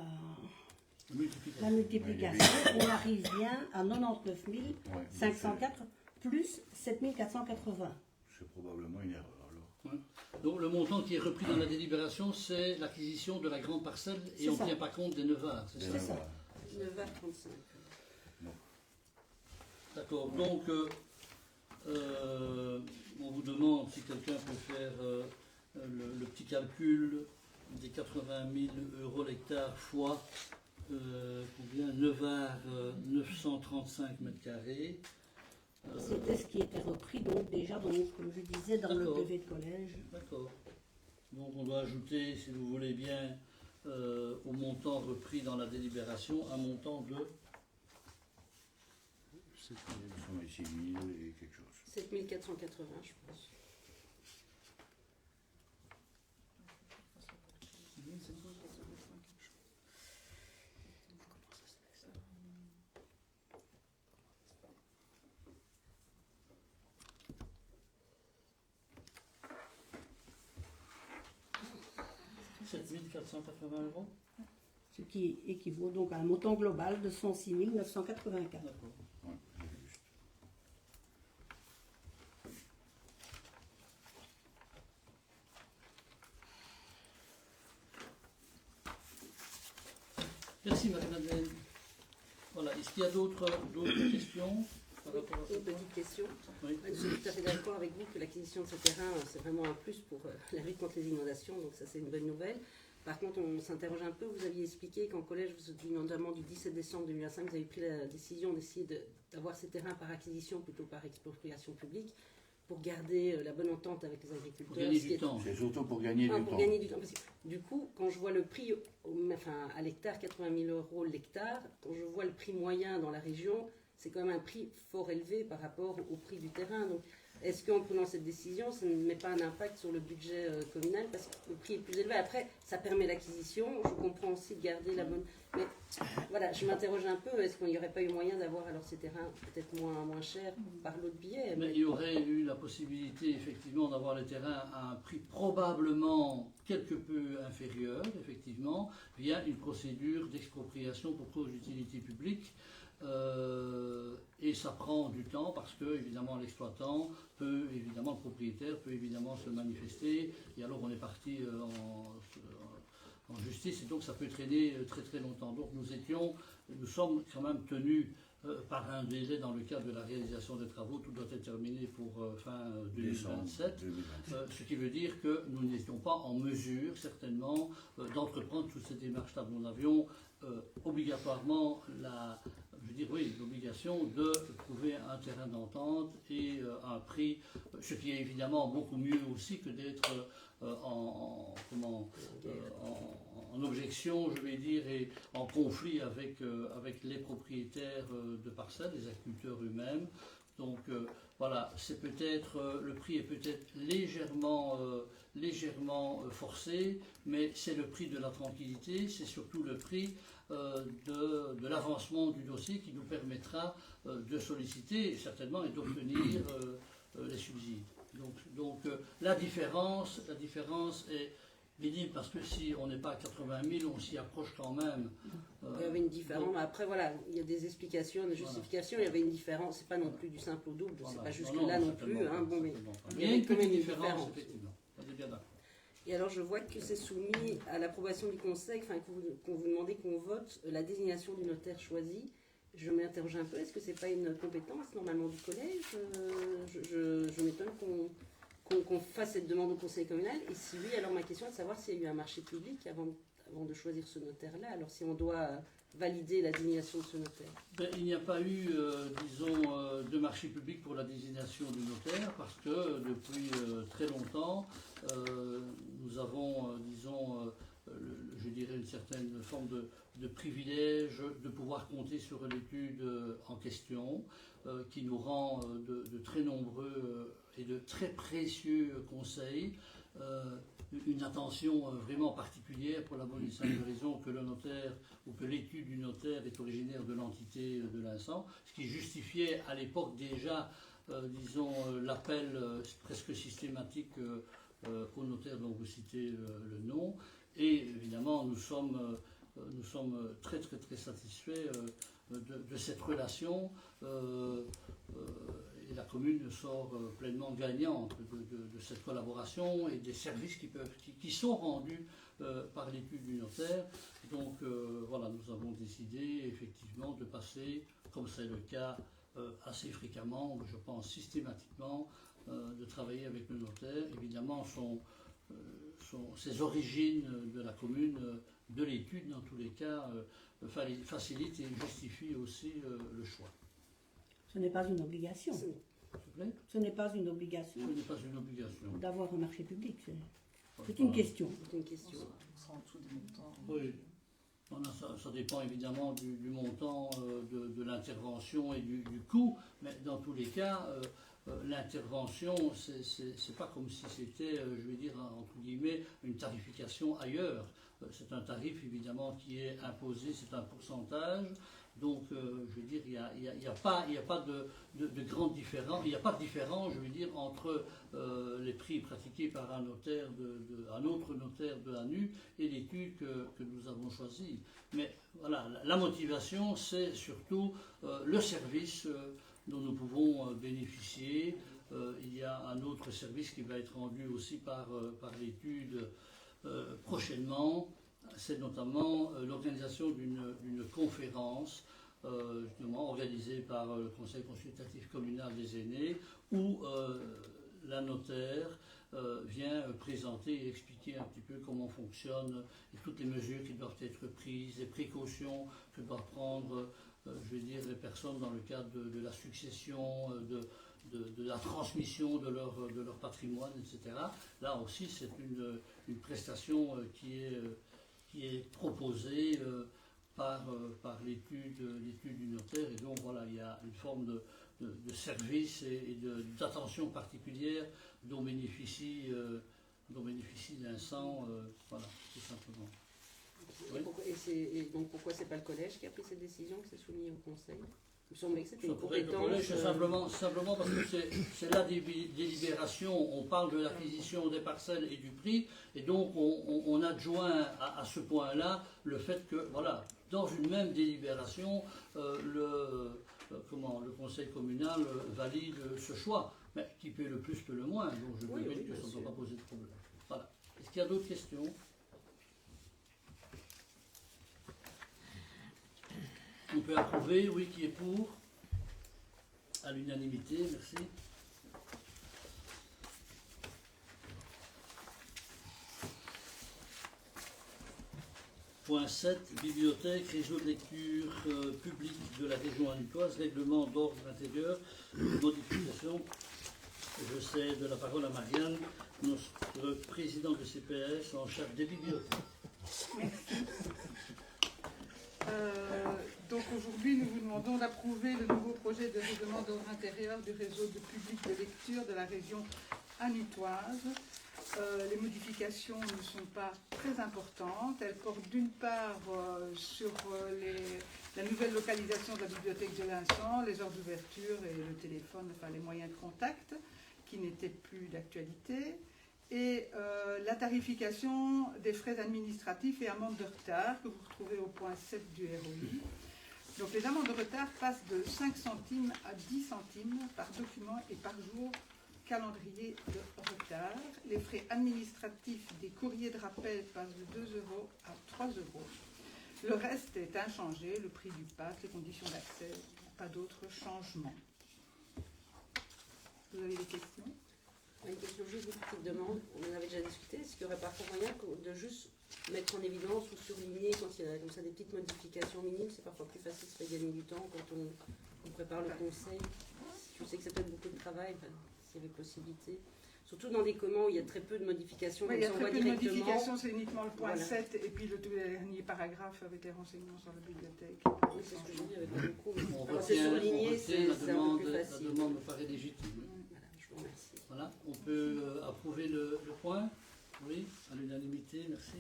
S3: multiplication, on arrive bien à 99 504 plus 7 480.
S2: C'est probablement une erreur alors.
S1: Donc le montant qui est repris dans la délibération, c'est l'acquisition de la grande parcelle et
S3: C'est
S1: on ne
S3: ça.
S1: tient pas compte des 9 arts, c'est ça?
S3: C'est ça.
S5: 9h35.
S1: D'accord, donc on vous demande si quelqu'un peut faire le petit calcul des 80 000 euros l'hectare fois combien 9 arts, 935 mètres carrés.
S3: C'était ce qui était repris, donc déjà, donc, comme je disais, dans le
S1: D'accord.
S3: PV de collège.
S1: D'accord. Donc on doit ajouter, si vous voulez bien, au montant repris dans la délibération, un montant de
S2: 106 000 et quelque chose.
S5: 7480, je pense.
S1: – 7 480 euros.
S3: Ce qui équivaut donc à un montant global de 106 984.
S1: D'accord.
S2: Ouais, c'est juste.
S1: Merci Marie-Madeleine. Voilà, est-ce qu'il y a d'autres questions par rapport à ça?
S5: Une petite question.
S1: Oui.
S5: Je suis tout à fait d'accord avec vous que l'acquisition de ce terrain, c'est vraiment un plus pour la lutte contre les inondations, donc ça c'est une bonne nouvelle. Par contre, on s'interroge un peu, vous aviez expliqué qu'en collège, notamment du 17 décembre 2025, vous avez pris la décision d'essayer d'avoir ces terrains par acquisition plutôt par expropriation publique pour garder la bonne entente avec les agriculteurs.
S1: Pour gagner
S5: ce qui
S1: du
S5: est-
S1: temps.
S2: C'est surtout pour gagner du
S5: pour
S2: temps.
S5: gagner du temps. Parce que, du coup, quand je vois le prix à l'hectare, 80 000 euros l'hectare, quand je vois le prix moyen dans la région, c'est quand même un prix fort élevé par rapport au prix du terrain. Donc, est-ce qu'en prenant cette décision, ça ne met pas un impact sur le budget communal parce que le prix est plus élevé? Après, ça permet l'acquisition. Je comprends aussi de garder la bonne. Mais voilà, je m'interroge un peu. Est-ce qu'il n'y aurait pas eu moyen d'avoir alors ces terrains peut-être moins chers par l'autre biais?
S1: Mais il y aurait eu la possibilité effectivement d'avoir les terrains à un prix probablement quelque peu inférieur, effectivement, via une procédure d'expropriation pour cause d'utilité publique. Et ça prend du temps parce que évidemment l'exploitant peut, évidemment le propriétaire peut évidemment se manifester et alors on est parti en justice et donc ça peut traîner très très longtemps. Donc nous sommes quand même tenus par un délai dans le cadre de la réalisation des travaux, tout doit être terminé pour fin 2027, ce qui veut dire que nous n'étions pas en mesure certainement d'entreprendre toutes ces démarches-là. Nous avions obligatoirement l'obligation de trouver un terrain d'entente et un prix, ce qui est évidemment beaucoup mieux aussi que d'être en objection, je vais dire, et en conflit avec les propriétaires de parcelles, les agriculteurs eux-mêmes. Donc voilà, c'est peut-être le prix est peut-être légèrement forcé, mais c'est le prix de la tranquillité, c'est surtout le prix de l'avancement du dossier qui nous permettra de solliciter certainement et d'obtenir les subsides. Donc la différence est minime parce que si on n'est pas à 80 000, on s'y approche quand même.
S5: Il y avait une différence. Après, voilà, il y a des explications, des justifications. Il y avait une différence. C'est pas non plus du simple au double.
S1: Voilà.
S5: C'est pas jusque-là non plus.
S1: certainement
S5: Hein,
S1: pas,
S5: bon, mais
S1: certainement pas.
S5: il
S1: Il
S5: y
S1: y a
S5: avait
S1: une
S5: quand même
S1: petite
S5: une
S1: différence,
S5: différence.
S1: effectivement. On est bien d'accord.
S5: Et alors, je vois que c'est soumis à l'approbation du Conseil, enfin, qu'on vous demandez qu'on vote la désignation du notaire choisi. Je m'interroge un peu. Est-ce que c'est pas une compétence normalement du collège? Je m'étonne qu'on fasse cette demande au Conseil communal. Et si oui, alors ma question est de savoir s'il y a eu un marché public avant de choisir ce notaire-là. Alors si on doit valider la désignation de ce notaire.
S1: Il n'y a pas eu, de marché public pour la désignation du notaire parce que depuis très longtemps, nous avons, je dirais, une certaine forme de privilège de pouvoir compter sur l'étude en question qui nous rend de très nombreux et de très précieux conseils. une attention vraiment particulière pour la bonne et simple raison que le notaire ou que l'étude du notaire est originaire de l'entité de l'Insan, ce qui justifiait à l'époque déjà, disons, l'appel presque systématique au notaire dont vous citez le nom. Et évidemment, nous sommes très très très satisfaits de cette relation. Et la commune sort pleinement gagnante de cette collaboration et des services qui sont rendus par l'étude du notaire. Donc voilà, nous avons décidé effectivement de passer, comme c'est le cas assez fréquemment, je pense systématiquement, de travailler avec le notaire. Évidemment, ses origines de la commune, de l'étude dans tous les cas, facilitent et justifient aussi le choix.
S3: Ce n'est pas une obligation.
S1: S'il vous plaît ?
S3: Ce n'est pas une obligation
S1: Ce n'est pas une obligation.
S3: d'avoir un marché public. C'est une question.
S5: C'est une question.
S4: On sera en dessous des montants.
S1: Oui. Voilà, ça dépend évidemment du montant de l'intervention et du coût, mais dans tous les cas, l'intervention, c'est pas comme si c'était, je vais dire, entre guillemets, une tarification ailleurs. C'est un tarif évidemment qui est imposé, c'est un pourcentage. Donc, je veux dire, il n'y a pas de grande différence, il n'y a pas de différence, je veux dire, entre les prix pratiqués par un notaire, un autre notaire de ANU et l'étude que nous avons choisie. Mais voilà, la motivation, c'est surtout le service dont nous pouvons bénéficier. Il y a un autre service qui va être rendu aussi par l'étude prochainement. C'est notamment l'organisation d'une conférence justement organisée par le Conseil consultatif communal des aînés où la notaire vient présenter et expliquer un petit peu comment fonctionne et toutes les mesures qui doivent être prises, les précautions que doivent prendre, je vais dire, les personnes dans le cadre de la succession, de la transmission de leur patrimoine, etc. Là aussi, c'est une prestation qui est proposée par l'étude du notaire. Et donc voilà, il y a une forme de service et d'attention particulière dont bénéficie l'Insan, voilà, tout simplement.
S5: Et donc pourquoi c'est pas le collège qui a pris cette décision, que c'est soumis au conseil? Il me semblait que c'était une
S1: Ça pourrait être le
S5: compétence.
S1: collège, simplement parce que c'est la délibération, on parle de l'acquisition des parcelles et du prix, et donc on adjoint à ce point-là le fait que, voilà, dans une même délibération, le conseil communal valide ce choix, mais qui paie le plus peut le moins, donc je me dis que ça ne doit pas poser de problème. Voilà. Est-ce qu'il y a d'autres questions? On peut approuver, oui, qui est pour? À l'unanimité, merci. Point 7, bibliothèque, réseau de lecture publique de la région anutoise, règlement d'ordre intérieur, modification. Je cède la parole à Marianne, notre présidente de CPS en charge des bibliothèques.
S6: Donc aujourd'hui, nous vous demandons d'approuver le nouveau projet de règlement d'ordre intérieur du réseau de public de lecture de la région anutoise. Les modifications ne sont pas très importantes. Elles portent d'une part sur la nouvelle localisation de la bibliothèque de l'Insan, les heures d'ouverture et le téléphone, enfin les moyens de contact, qui n'étaient plus d'actualité, et la tarification des frais administratifs et amendes de retard que vous retrouvez au point 7 du ROI. Donc les amendes de retard passent de 5 centimes à 10 centimes par document et par jour calendrier de retard. Les frais administratifs des courriers de rappel passent de 2 € à 3 €. Le reste est inchangé, le prix du pass, les conditions d'accès, pas d'autres changements. Vous avez des questions?
S5: Une question, juste une petite demande, on en avait déjà discuté, est-ce qu'il n'y aurait pas moyen de juste mettre en évidence ou surligner quand il y a comme ça des petites modifications minimes, c'est parfois plus facile, ça fait gagner du temps quand on prépare le conseil. Je sais que c'est peut-être beaucoup de travail, s'il y avait possibilité. Surtout dans des communs où il y a très peu de modifications.
S6: Oui, il y a très peu de modifications, c'est uniquement le point
S5: Voilà.
S6: 7 et puis le dernier paragraphe avec les renseignements sur la bibliothèque.
S5: Oui, c'est ce que je dis avec beaucoup.
S1: On
S5: Quand c'est
S1: retient
S5: surligné, c'est
S1: la
S5: un peu
S1: demande,
S5: plus
S1: la
S5: facile.
S1: demande me paraît légitime.
S5: Voilà, je vous remercie.
S1: Voilà, on peut approuver le point? Oui, allez. activité, merci.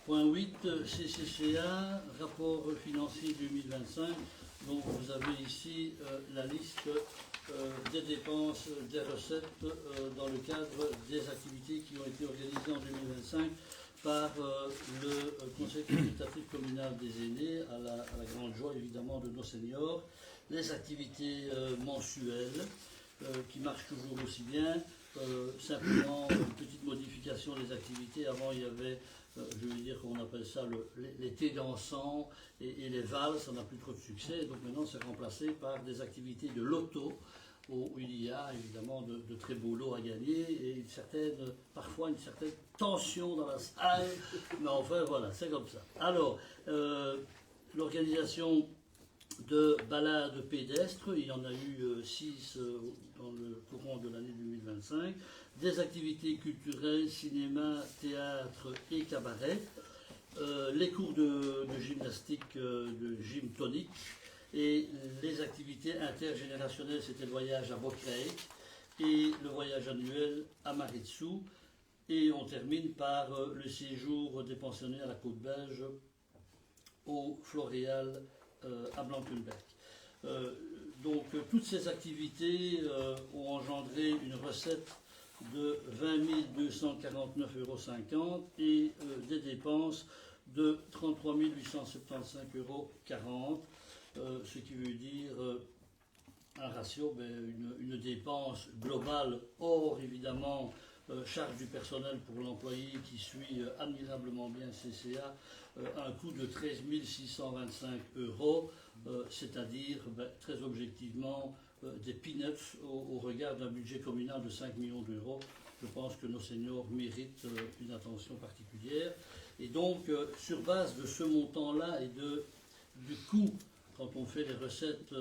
S1: Point 8, CCCA, rapport financier 2025. Donc vous avez ici la liste des dépenses, des recettes dans le cadre des activités qui ont été organisées en 2025 par le Conseil consultatif communal des aînés, à la grande joie évidemment de nos seniors. Les activités mensuelles qui marchent toujours aussi bien. Simplement une petite modification des activités. Avant il y avait, je veux dire qu'on appelle ça les thés dansants et les valses, ça n'a plus trop de succès. Donc maintenant c'est remplacé par des activités de loto où il y a évidemment de très beaux lots à gagner et parfois une certaine tension dans la salle. Mais enfin voilà, c'est comme ça. Alors, l'organisation de balades pédestres, il y en a eu 6 dans le courant de l'année 2025, des activités culturelles, cinéma, théâtre et cabaret, les cours de gymnastique, de gym tonique, et les activités intergénérationnelles, c'était le voyage à Bocrae et le voyage annuel à Maritsou, et on termine par le séjour des pensionnaires à la Côte Belge au Floréal à Blankenberg. Donc toutes ces activités ont engendré une recette de 20 249,50 € et des dépenses de 33 875,40 €, ce qui veut dire un ratio, une dépense globale hors évidemment charge du personnel pour l'employé qui suit admirablement bien CCA, un coût de 13 625 €, c'est-à-dire très objectivement des peanuts au regard d'un budget communal de 5 millions d'euros. Je pense que nos seniors méritent une attention particulière. Et donc, sur base de ce montant-là et du coût, quand on fait les recettes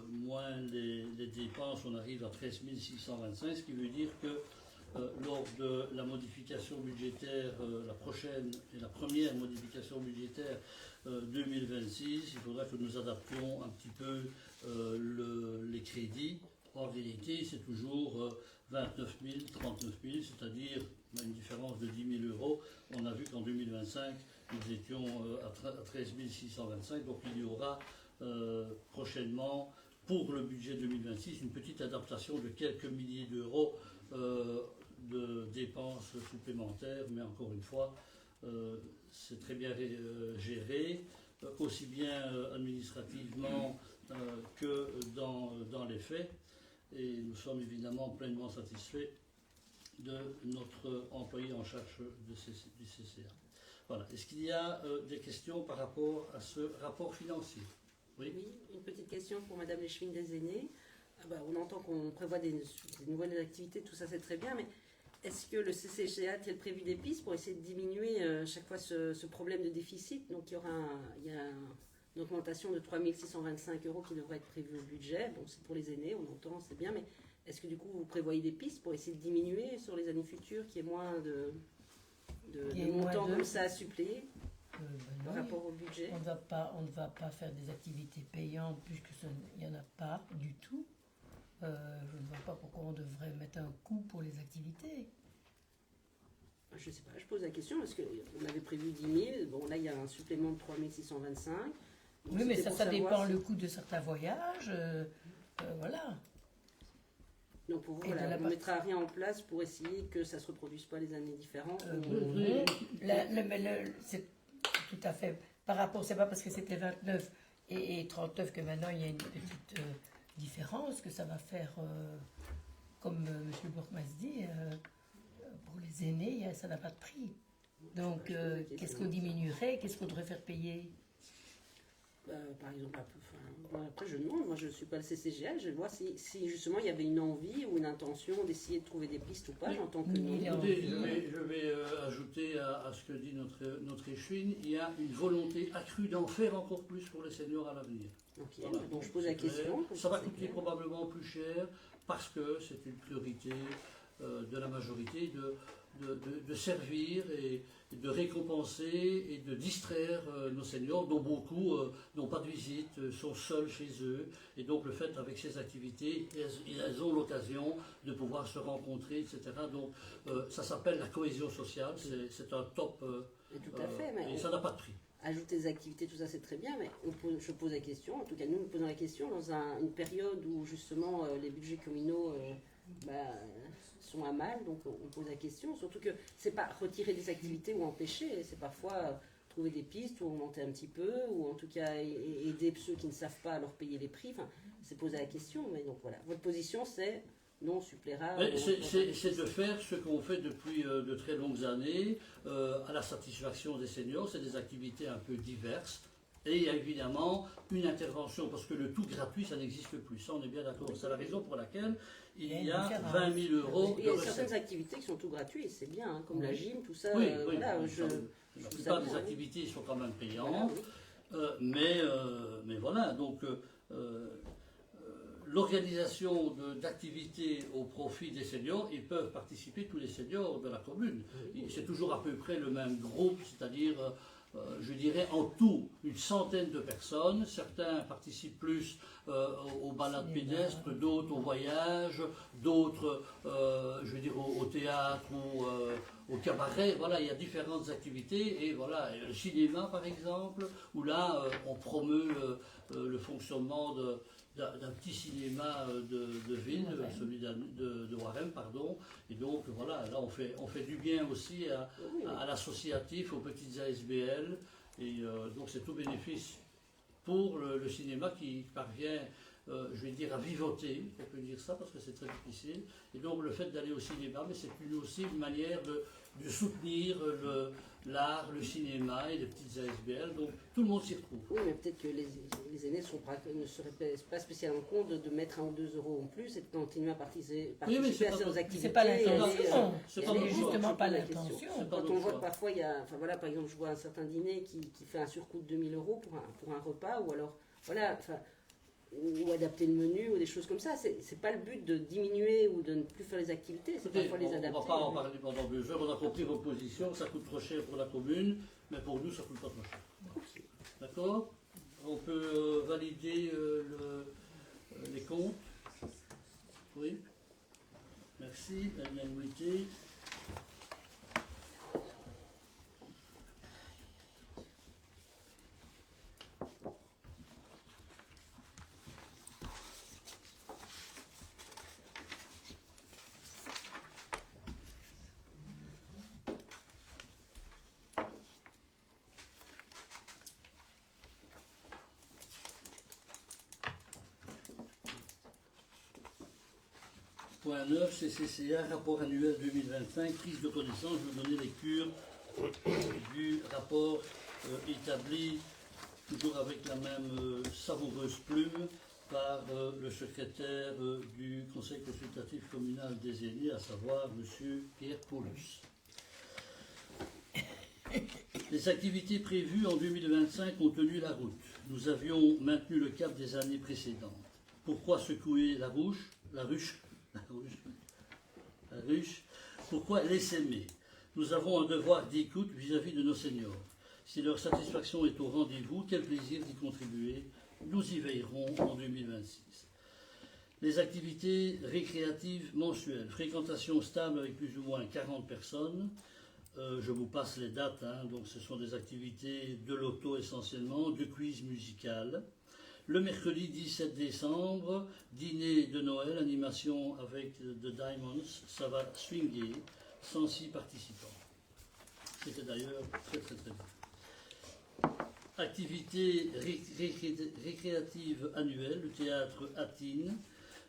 S1: moins les dépenses, on arrive à 13 625, ce qui veut dire que lors de la modification budgétaire, la prochaine et la première modification budgétaire 2026, il faudra que nous adaptions un petit peu les crédits. En réalité, c'est toujours 29 000, 39 000, c'est-à-dire une différence de 10 000 €. On a vu qu'en 2025, nous étions à 13 625, donc il y aura prochainement, pour le budget 2026, une petite adaptation de quelques milliers d'euros de dépenses supplémentaires, mais encore une fois, c'est très bien géré, aussi bien administrativement que dans les faits, et nous sommes évidemment pleinement satisfaits de notre employé en charge du CCA. Voilà. Est-ce qu'il y a des questions par rapport à ce rapport financier? Oui,
S5: une petite question pour Madame Leschwin des aînés. On entend qu'on prévoit des nouvelles activités, tout ça c'est très bien, mais est-ce que le CCCA a-t-il prévu des pistes pour essayer de diminuer chaque fois ce problème de déficit? Donc il y a une augmentation de 3 625 € qui devrait être prévue au budget. Bon, c'est pour les aînés, on entend, c'est bien, mais est-ce que du coup vous prévoyez des pistes pour essayer de diminuer sur les années futures, qu'il y ait moins de montants comme ça à suppléer par rapport au budget?
S7: On ne va pas faire des activités payantes puisqu'il n'y en a pas du tout. Je ne vois pas pourquoi on devrait mettre un coût pour les activités.
S5: Je ne sais pas, je pose la question parce qu'on avait prévu 10 000. Bon, là, il y a un supplément de 3 625. Donc
S7: oui, mais ça dépend le coût de certains voyages. Voilà.
S5: Donc pour vous, on ne mettra rien en place pour essayer que ça ne se reproduise pas les années différentes.
S7: C'est tout à fait. Par rapport, c'est pas parce que c'était 29 et 39 que maintenant il y a une petite différence que ça va faire, comme M. Bourgmas dit, pour les aînés, ça n'a pas de prix. Donc, qu'est-ce qu'on diminuerait? Qu'est-ce qu'on devrait faire payer?
S5: Par exemple, après je demande, moi je ne suis pas le CCGA, je vois si justement il y avait une envie ou une intention d'essayer de trouver des pistes ou pas, j'entends que non.
S1: Je vais ajouter à ce que dit notre échevine, il y a une volonté accrue d'en faire encore plus pour les seniors à l'avenir.
S5: Okay, voilà, donc je pose la question.
S1: Ça va coûter probablement plus cher parce que c'est une priorité de la majorité de servir et de récompenser et de distraire nos seniors, dont beaucoup n'ont pas de visite, sont seuls chez eux. Et donc le fait, avec ces activités, elles ont l'occasion de pouvoir se rencontrer, etc. Donc ça s'appelle la cohésion sociale, c'est un top,
S5: Tout à fait, mais
S1: et ça n'a pas de prix.
S5: ajouter des activités, tout ça c'est très bien, mais je pose la question, en tout cas nous posons la question dans une période où justement les budgets communaux sont à mal, donc on pose la question, surtout que c'est pas retirer des activités ou empêcher, c'est parfois trouver des pistes ou augmenter un petit peu, ou en tout cas aider ceux qui ne savent pas à leur payer les prix, enfin, c'est poser la question, mais donc voilà, votre position c'est non, on supplera.
S1: C'est de faire ce qu'on fait depuis de très longues années à la satisfaction des seniors. C'est des activités un peu diverses. Et il y a évidemment une intervention, parce que le tout gratuit, ça n'existe plus. Ça, on est bien d'accord. C'est la raison pour laquelle il y a 20 000 euros
S5: Il y
S1: de
S5: a
S1: recettes.
S5: certaines activités qui sont tout gratuites, c'est bien, hein, comme la gym, tout ça.
S1: Oui,
S5: voilà,
S1: la plupart des activités sont quand même payantes.
S5: Voilà,
S1: Mais voilà, donc l'organisation d'activités au profit des seniors, ils peuvent participer tous les seniors de la commune. C'est toujours à peu près le même groupe, c'est-à-dire, je dirais en tout, une centaine de personnes. Certains participent plus aux balades pédestres, d'autres au voyage, d'autres, je veux dire, au théâtre ou au cabaret. Voilà, il y a différentes activités. Et voilà, le cinéma par exemple, où là, on promeut le fonctionnement d'un petit cinéma de ville, celui de Warem, pardon. Et donc voilà, là on fait du bien aussi à l'associatif, aux petites ASBL. Et donc c'est tout bénéfice pour le cinéma qui parvient, je vais dire, à vivoter, on peut dire ça parce que c'est très difficile. Et donc le fait d'aller au cinéma, mais c'est aussi une manière de soutenir l'art, le cinéma et les petites ASBL. Donc tout le monde s'y retrouve.
S5: Oui, mais peut-être que les aînés ne seraient pas spécialement compte de mettre 1 ou 2 euros en plus et de continuer à participer à ces activités.
S7: C'est pas l'intention.
S1: C'est pas
S7: justement pas
S5: l'intention.
S7: l'intention.
S5: Quand on voit que parfois, il y a, enfin voilà, par exemple, je vois un certain dîner qui fait un surcoût de 2 000 euros pour un repas, ou alors, voilà, enfin, ou adapter le menu, ou des choses comme ça. C'est pas le but de diminuer ou de ne plus faire les activités, c'est parfois les adapter.
S1: On ne va pas en parler pendant 2 heures, on a compris vos positions, ça coûte trop cher pour la commune, mais pour nous, ça ne coûte pas trop cher. D'accord? On peut valider les comptes. Oui. Merci, à l'unanimité. Point 9, CCCA, rapport annuel 2025, prise de connaissance. Je vais donner lecture du rapport établi, toujours avec la même savoureuse plume, par le secrétaire du Conseil consultatif communal des aînés, à savoir M. Pierre Paulus. Les activités prévues en 2025 ont tenu la route. Nous avions maintenu le cap des années précédentes. Pourquoi secouer la ruche? Pourquoi les s'aimer? Nous avons un devoir d'écoute vis-à-vis de nos seniors. Si leur satisfaction est au rendez-vous, quel plaisir d'y contribuer. Nous y veillerons en 2026. Les activités récréatives mensuelles. Fréquentation stable avec plus ou moins 40 personnes. Je vous passe les dates. Donc ce sont des activités de l'auto essentiellement, de quiz musical. Le mercredi 17 décembre, dîner de Noël, animation avec The Diamonds, ça va swinguer, 106 participants. C'était d'ailleurs très très très bien. Activité récréative annuelle, le théâtre Atine,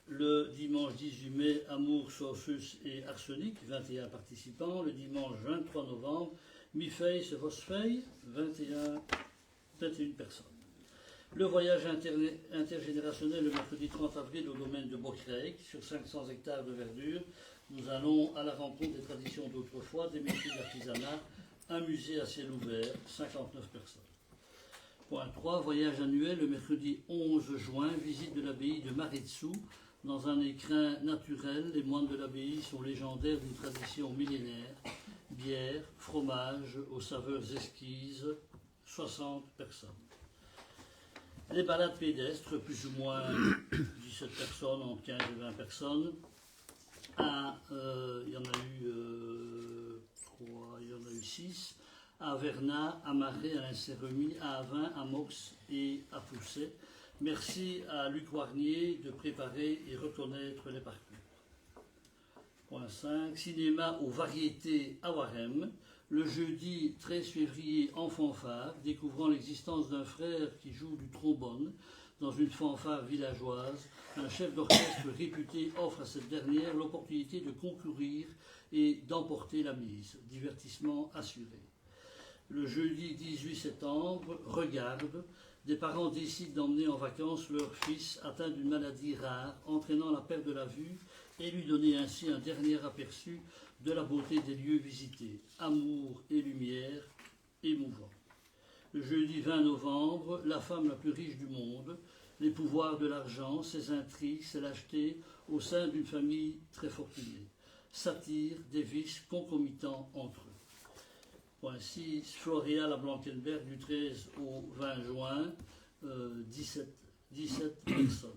S1: le dimanche 18 mai, Amour, Sophus et Arsenic, 21 participants. Le dimanche 23 novembre, Mi-Face et Vosfei, 21 personnes. Le voyage intergénérationnel le mercredi 30 avril au domaine de Bocreik, sur 500 hectares de verdure. Nous allons à la rencontre des traditions d'autrefois, des métiers d'artisanat, un musée à ciel ouvert, 59 personnes. Point 3, voyage annuel le mercredi 11 juin, visite de l'abbaye de Maritsu Dans un écrin naturel, les moines de l'abbaye sont légendaires d'une tradition millénaire. Bière, fromage aux saveurs exquises, 60 personnes. Les balades pédestres, plus ou moins 17 personnes, entre 15 et 20 personnes. Il y en a eu 3, il y en a eu 6. À Vernat, à Marais, à l'Inserremis, à Avin, à Mox et à Pousset. Merci à Luc Warnier de préparer et reconnaître les parcours. Point 5. Cinéma aux variétés à Warem. Le jeudi 13 février en fanfare, découvrant l'existence d'un frère qui joue du trombone dans une fanfare villageoise. Un chef d'orchestre réputé offre à cette dernière l'opportunité de concourir et d'emporter la mise. Divertissement assuré. Le jeudi 18 septembre, Regarde, des parents décident d'emmener en vacances leur fils atteint d'une maladie rare, entraînant la perte de la vue, et lui donner ainsi un dernier aperçu de la beauté des lieux visités. Amour et lumière, émouvant. Le jeudi 20 novembre, La femme la plus riche du monde, les pouvoirs de l'argent, ses intrigues, ses lâchetés au sein d'une famille très fortunée. Satire des vices concomitants entre eux. Point 6, Floréal à Blankenberg du 13 au 20 juin, 17 personnes.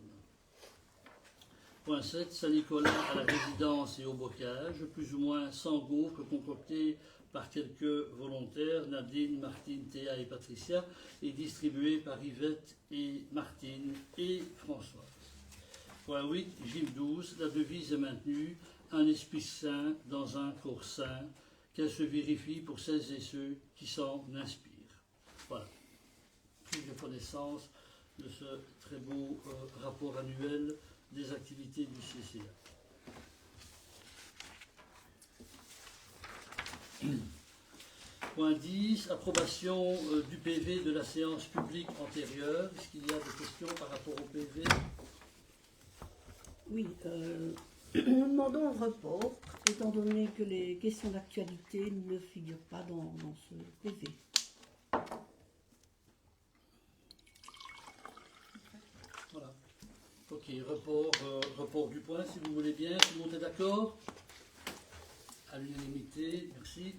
S1: Point 7, Saint-Nicolas à la résidence et au bocage, plus ou moins 100 gaufres concoctées par quelques volontaires, Nadine, Martine, Théa et Patricia, et distribuées par Yvette et Martine et Françoise. Point 8, Gilles 12, la devise est maintenue, un esprit saint dans un corps saint, qu'elle se vérifie pour celles et ceux qui s'en inspirent. Voilà. Prise de connaissance de ce très beau rapport annuel des activités du CCA. Point 10, approbation du PV de la séance publique antérieure. Est-ce qu'il y a des questions par rapport au PV?
S3: Oui, nous demandons un report, étant donné que les questions d'actualité ne figurent pas dans ce PV.
S1: Voilà. Ok, report du point, si vous voulez bien. Tout le monde est d'accord? À l'unanimité, merci.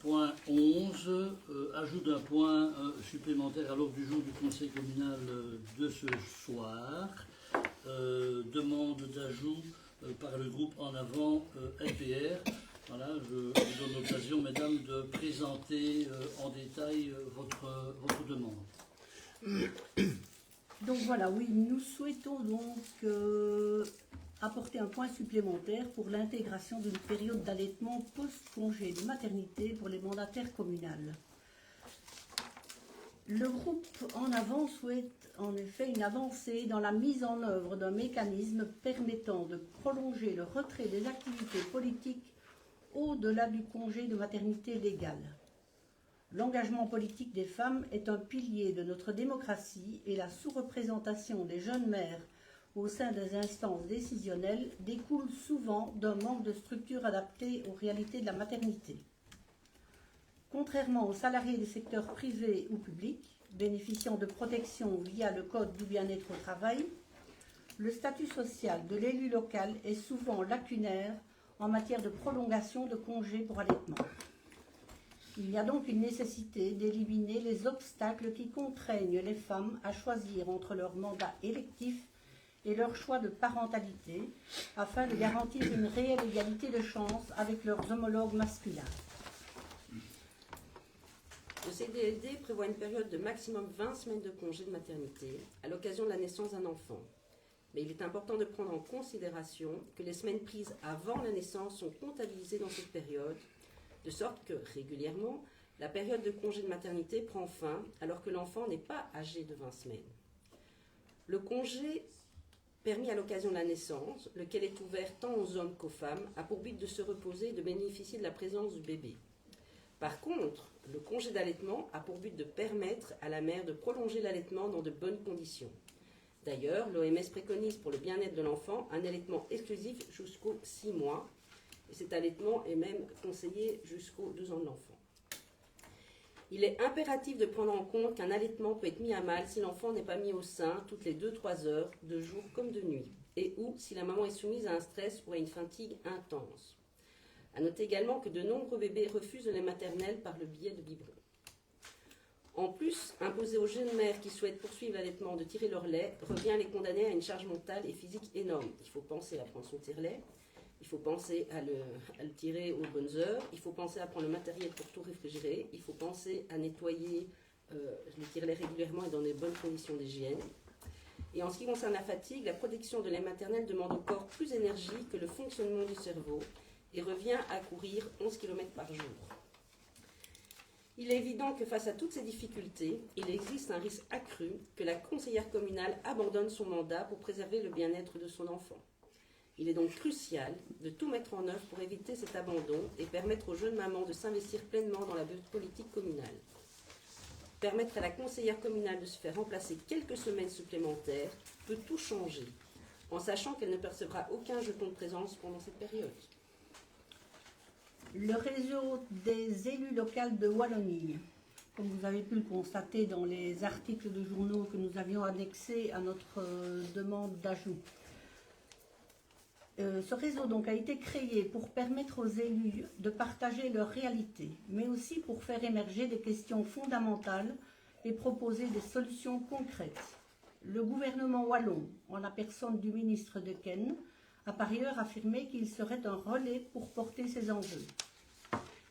S1: Point 11, ajout d'un point supplémentaire à l'ordre du jour du Conseil communal de ce soir. Demande d'ajout par le groupe En Avant LPR. Voilà, je vous donne l'occasion, mesdames, de présenter en détail votre demande.
S3: Donc voilà, oui, nous souhaitons donc apporter un point supplémentaire pour l'intégration d'une période d'allaitement post-congé de maternité pour les mandataires communales. Le groupe En Avant souhaite en effet une avancée dans la mise en œuvre d'un mécanisme permettant de prolonger le retrait des activités politiques au-delà du congé de maternité légal. L'engagement politique des femmes est un pilier de notre démocratie et la sous-représentation des jeunes mères au sein des instances décisionnelles découle souvent d'un manque de structures adaptées aux réalités de la maternité. Contrairement aux salariés des secteurs privés ou publics, bénéficiant de protection via le Code du bien-être au travail, le statut social de l'élu local est souvent lacunaire en matière de prolongation de congés pour allaitement. Il y a donc une nécessité d'éliminer les obstacles qui contraignent les femmes à choisir entre leur mandat électif et leur choix de parentalité, afin de garantir une réelle égalité de chance avec leurs homologues masculins.
S5: Le CDLD prévoit une période de maximum 20 semaines de congé de maternité à l'occasion de la naissance d'un enfant. Mais il est important de prendre en considération que les semaines prises avant la naissance sont comptabilisées dans cette période, de sorte que, régulièrement, la période de congé de maternité prend fin alors que l'enfant n'est pas âgé de 20 semaines. Le congé permis à l'occasion de la naissance, lequel est ouvert tant aux hommes qu'aux femmes, a pour but de se reposer et de bénéficier de la présence du bébé. Par contre, le congé d'allaitement a pour but de permettre à la mère de prolonger l'allaitement dans de bonnes conditions, D'ailleurs, l'OMS préconise pour le bien-être de l'enfant un allaitement exclusif jusqu'aux 6 mois. Et cet allaitement est même conseillé jusqu'aux 2 ans de l'enfant. Il est impératif de prendre en compte qu'un allaitement peut être mis à mal si l'enfant n'est pas mis au sein toutes les 2-3 heures, de jour comme de nuit, et ou si la maman est soumise à un stress ou à une fatigue intense. A noter également que de nombreux bébés refusent le lait maternel par le biais de biberons. En plus, imposer aux jeunes mères qui souhaitent poursuivre l'allaitement de tirer leur lait revient à les condamner à une charge mentale et physique énorme. Il faut penser à prendre son tire-lait, il faut penser à le tirer aux bonnes heures, il faut penser à prendre le matériel pour tout réfrigérer, il faut penser à nettoyer le tire-lait régulièrement et dans de bonnes conditions d'hygiène. Et en ce qui concerne la fatigue, la protection de lait maternel demande au corps plus d'énergie que le fonctionnement du cerveau et revient à courir 11 km par jour. Il est évident que face à toutes ces difficultés, il existe un risque accru que la conseillère communale abandonne son mandat pour préserver le bien-être de son enfant. Il est donc crucial de tout mettre en œuvre pour éviter cet abandon et permettre aux jeunes mamans de s'investir pleinement dans la politique communale. Permettre à la conseillère communale de se faire remplacer quelques semaines supplémentaires peut tout changer, en sachant qu'elle ne percevra aucun jeton de présence pendant cette période.
S3: Le réseau des élus locaux de Wallonie, comme vous avez pu le constater dans les articles de journaux que nous avions annexés à notre demande d'ajout. Ce réseau donc a été créé pour permettre aux élus de partager leur réalité, mais aussi pour faire émerger des questions fondamentales et proposer des solutions concrètes. Le gouvernement wallon, en la personne du ministre de Ken, a par ailleurs affirmé qu'il serait un relais pour porter ces enjeux.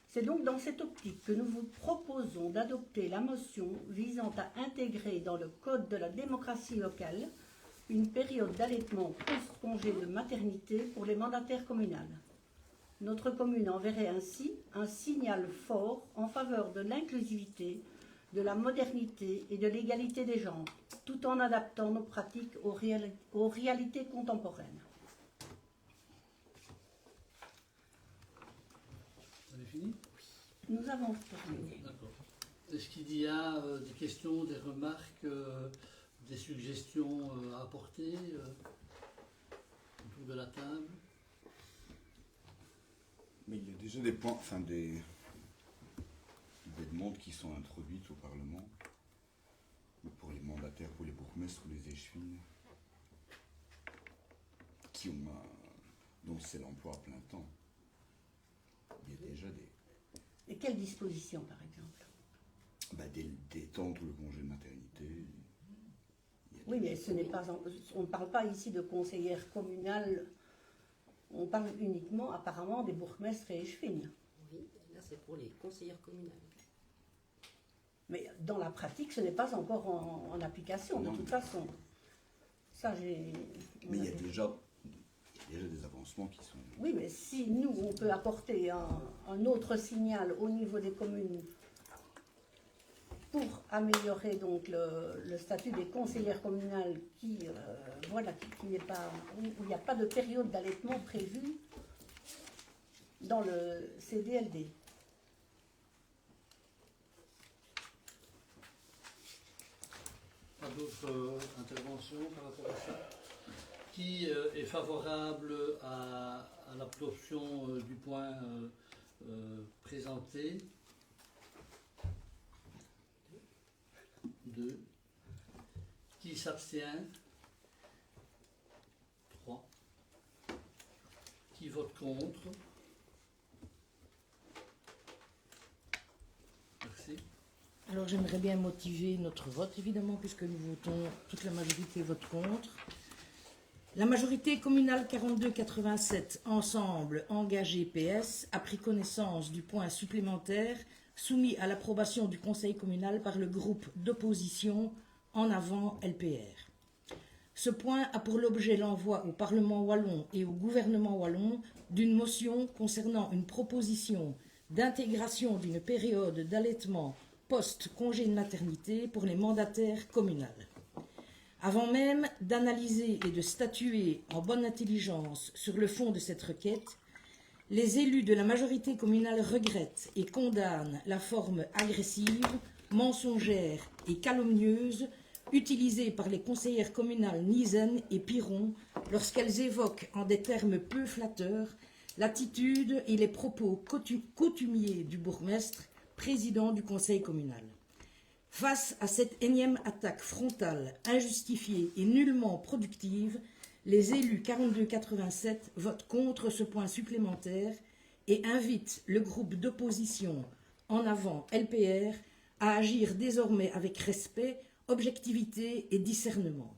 S3: C'est donc dans cette optique que nous vous proposons d'adopter la motion visant à intégrer dans le Code de la démocratie locale une période d'allaitement post-congé de maternité pour les mandataires communales. Notre commune enverrait ainsi un signal fort en faveur de l'inclusivité, de la modernité et de l'égalité des genres, tout en adaptant nos pratiques aux réalités contemporaines.
S1: Vous avez fini?
S3: Nous avons terminé.
S1: D'accord. Est-ce qu'il y a des questions, des remarques, des suggestions à apporter autour de la table?
S8: Mais il y a déjà des points, enfin des demandes qui sont introduites au Parlement pour les mandataires, pour les bourgmestres ou les échevines, qui ont donc c'est l'emploi à plein temps. Il y a déjà des...
S3: Et quelles dispositions, par exemple?
S8: D'étendre le congé de maternité.
S3: Oui, mais ce n'est pas, on ne parle pas ici de conseillère communale, on parle uniquement apparemment des bourgmestres et échevines.
S5: Oui, là c'est pour les conseillères communales.
S3: Mais dans la pratique, ce n'est pas encore en application, de toute façon. Ça, j'ai...
S8: Mais il y a déjà des avancements qui sont...
S3: Oui, mais si nous, on peut apporter un autre signal au niveau des communes pour améliorer donc le statut des conseillères communales qui n'est pas, où il n'y a pas de période d'allaitement prévue dans le CDLD.
S1: Pas d'autres interventions par rapport à ça? Qui est favorable à l'adoption du point présenté? 2. Qui s'abstient? 3. Qui vote contre? Merci.
S7: Alors j'aimerais bien motiver notre vote, évidemment, puisque nous votons, toute la majorité vote contre. La majorité communale 42-87, ensemble engagé PS, a pris connaissance du point supplémentaire soumis à l'approbation du Conseil communal par le groupe d'opposition En Avant LPR. Ce point a pour l'objet l'envoi au Parlement wallon et au gouvernement wallon d'une motion concernant une proposition d'intégration d'une période d'allaitement post-congé de maternité pour les mandataires communales. Avant même d'analyser et de statuer en bonne intelligence sur le fond de cette requête, les élus de la majorité communale regrettent et condamnent la forme agressive, mensongère et calomnieuse
S9: utilisée par les conseillères communales Niesen et Piron lorsqu'elles évoquent en des termes peu flatteurs l'attitude et les propos coutumiers du bourgmestre, président du conseil communal. Face à cette énième attaque frontale, injustifiée et nullement productive, les élus 42-87 votent contre ce point supplémentaire et invitent le groupe d'opposition En Avant LPR à agir désormais avec respect, objectivité et discernement.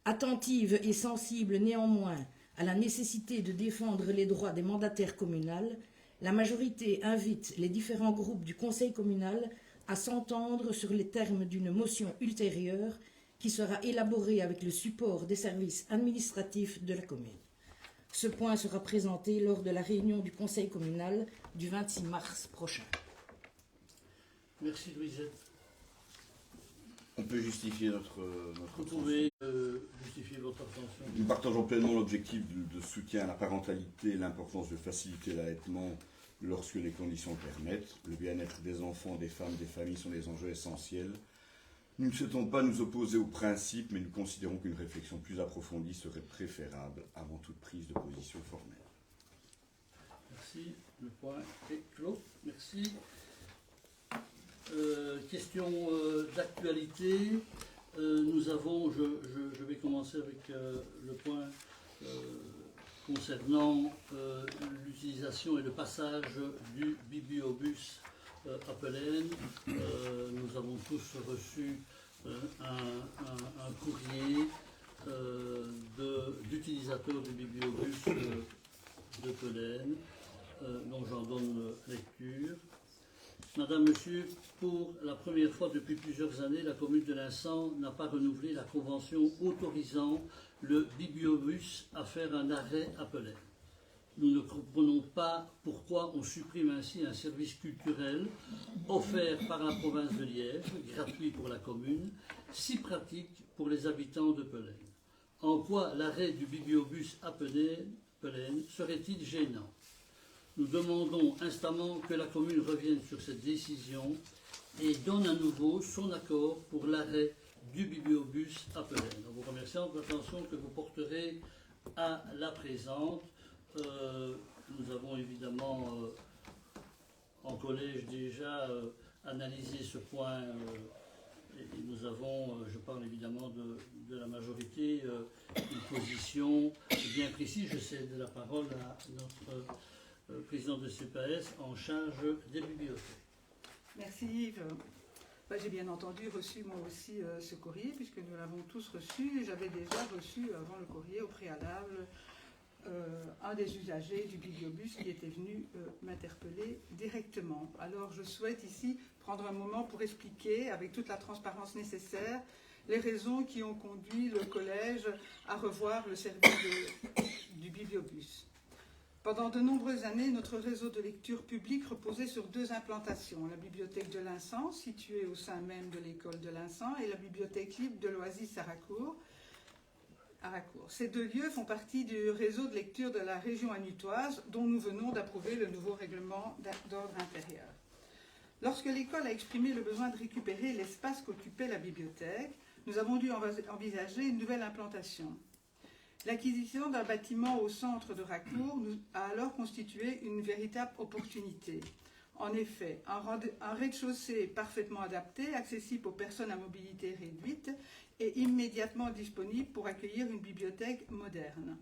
S9: Attentive et sensible néanmoins à la nécessité de défendre les droits des mandataires communaux, la majorité invite les différents groupes du conseil communal à s'entendre sur les termes d'une motion ultérieure qui sera élaborée avec le support des services administratifs de la commune. Ce point sera présenté lors de la réunion du conseil communal du 26 mars prochain.
S1: Merci Louisette.
S8: On peut justifier notre
S1: Vous
S8: abstention.
S1: pouvez justifier votre abstention.
S8: Nous partageons pleinement l'objectif de soutien à la parentalité et l'importance de faciliter l'allaitement lorsque les conditions le permettent. Le bien-être des enfants, des femmes, des familles sont des enjeux essentiels. Nous ne souhaitons pas nous opposer au principe, mais nous considérons qu'une réflexion plus approfondie serait préférable avant toute prise de position formelle.
S1: Merci. Le point est clos. Merci. Question d'actualité. Nous avons, je vais commencer avec le point concernant l'utilisation et le passage du bibliobus à Pelaine. Nous avons tous reçu un courrier d'utilisateurs du bibliobus de Pelaine, dont j'en donne lecture. Madame, Monsieur, pour la première fois depuis plusieurs années, la commune de Linsant n'a pas renouvelé la convention autorisant le bibliobus à faire un arrêt à Pelaine. Nous ne comprenons pas pourquoi on supprime ainsi un service culturel offert par la province de Liège, gratuit pour la commune, si pratique pour les habitants de Pelaine. En quoi l'arrêt du bibliobus à Pelaine serait-il gênant? Nous demandons instamment que la commune revienne sur cette décision et donne à nouveau son accord pour l'arrêt du bibliobus à Pelaine. En vous remerciant de l'attention que vous porterez à la présente. Nous avons évidemment en collège déjà analysé ce point et nous avons, je parle évidemment de la majorité, une position bien précise. Je cède la parole à notre président de CPS en charge des bibliothèques.
S6: Merci Yves. J'ai bien entendu reçu moi aussi ce courrier puisque nous l'avons tous reçu et j'avais déjà reçu avant le courrier au préalable un des usagers du bibliobus qui était venu m'interpeller directement. Alors je souhaite ici prendre un moment pour expliquer avec toute la transparence nécessaire les raisons qui ont conduit le collège à revoir le service du bibliobus. Pendant de nombreuses années, notre réseau de lecture publique reposait sur deux implantations, la bibliothèque de Linsant, située au sein même de l'école de Linsant, et la bibliothèque libre de l'Oasis à Racour. Ces deux lieux font partie du réseau de lecture de la région anutoise, dont nous venons d'approuver le nouveau règlement d'ordre intérieur. Lorsque l'école a exprimé le besoin de récupérer l'espace qu'occupait la bibliothèque, nous avons dû envisager une nouvelle implantation. L'acquisition d'un bâtiment au centre de Racour a alors constitué une véritable opportunité. En effet, un rez-de-chaussée parfaitement adapté, accessible aux personnes à mobilité réduite et immédiatement disponible pour accueillir une bibliothèque moderne.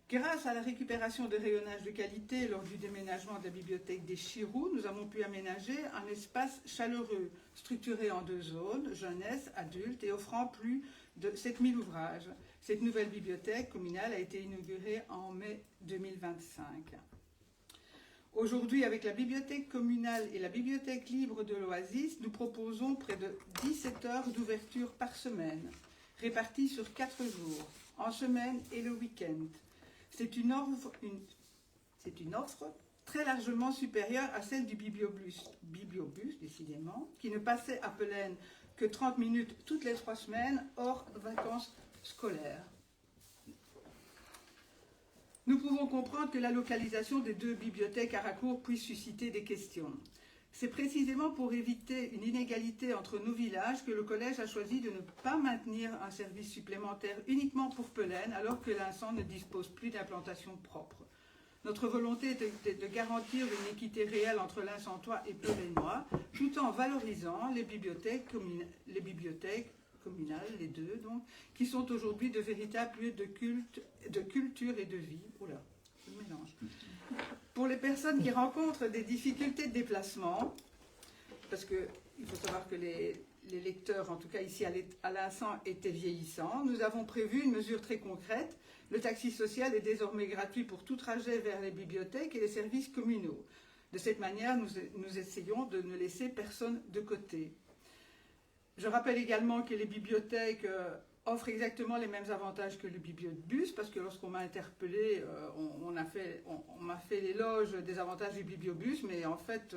S6: Grâce à la récupération de rayonnage de qualité lors du déménagement de la bibliothèque des Chiroux, nous avons pu aménager un espace chaleureux, structuré en deux zones, jeunesse, adulte, et offrant plus de 7000 ouvrages. Cette nouvelle bibliothèque communale a été inaugurée en mai 2025. Aujourd'hui, avec la bibliothèque communale et la bibliothèque libre de l'Oasis, nous proposons près de 17 heures d'ouverture par semaine, réparties sur 4 jours, en semaine et le week-end. C'est une offre très largement supérieure à celle du bibliobus décidément, qui ne passait à Pelaine que 30 minutes toutes les 3 semaines, hors vacances scolaires. Nous pouvons comprendre que la localisation des deux bibliothèques à Racour puisse susciter des questions. C'est précisément pour éviter une inégalité entre nos villages que le collège a choisi de ne pas maintenir un service supplémentaire uniquement pour Pelaine, alors que l'Inçan ne dispose plus d'implantation propre. Notre volonté était de garantir une équité réelle entre l'Inçantois et Pelainois, tout en valorisant les bibliothèques communales, les deux donc, qui sont aujourd'hui de véritables lieux de culte, de culture et de vie. Oula, je mélange. Pour les personnes qui rencontrent des difficultés de déplacement, parce qu'il faut savoir que les lecteurs, en tout cas ici à l'Inçan, étaient vieillissants, nous avons prévu une mesure très concrète. Le taxi social est désormais gratuit pour tout trajet vers les bibliothèques et les services communaux. De cette manière, nous essayons de ne laisser personne de côté. Je rappelle également que les bibliothèques offrent exactement les mêmes avantages que le bibliobus, parce que lorsqu'on m'a interpellé, on m'a fait l'éloge des avantages du bibliobus, mais en fait,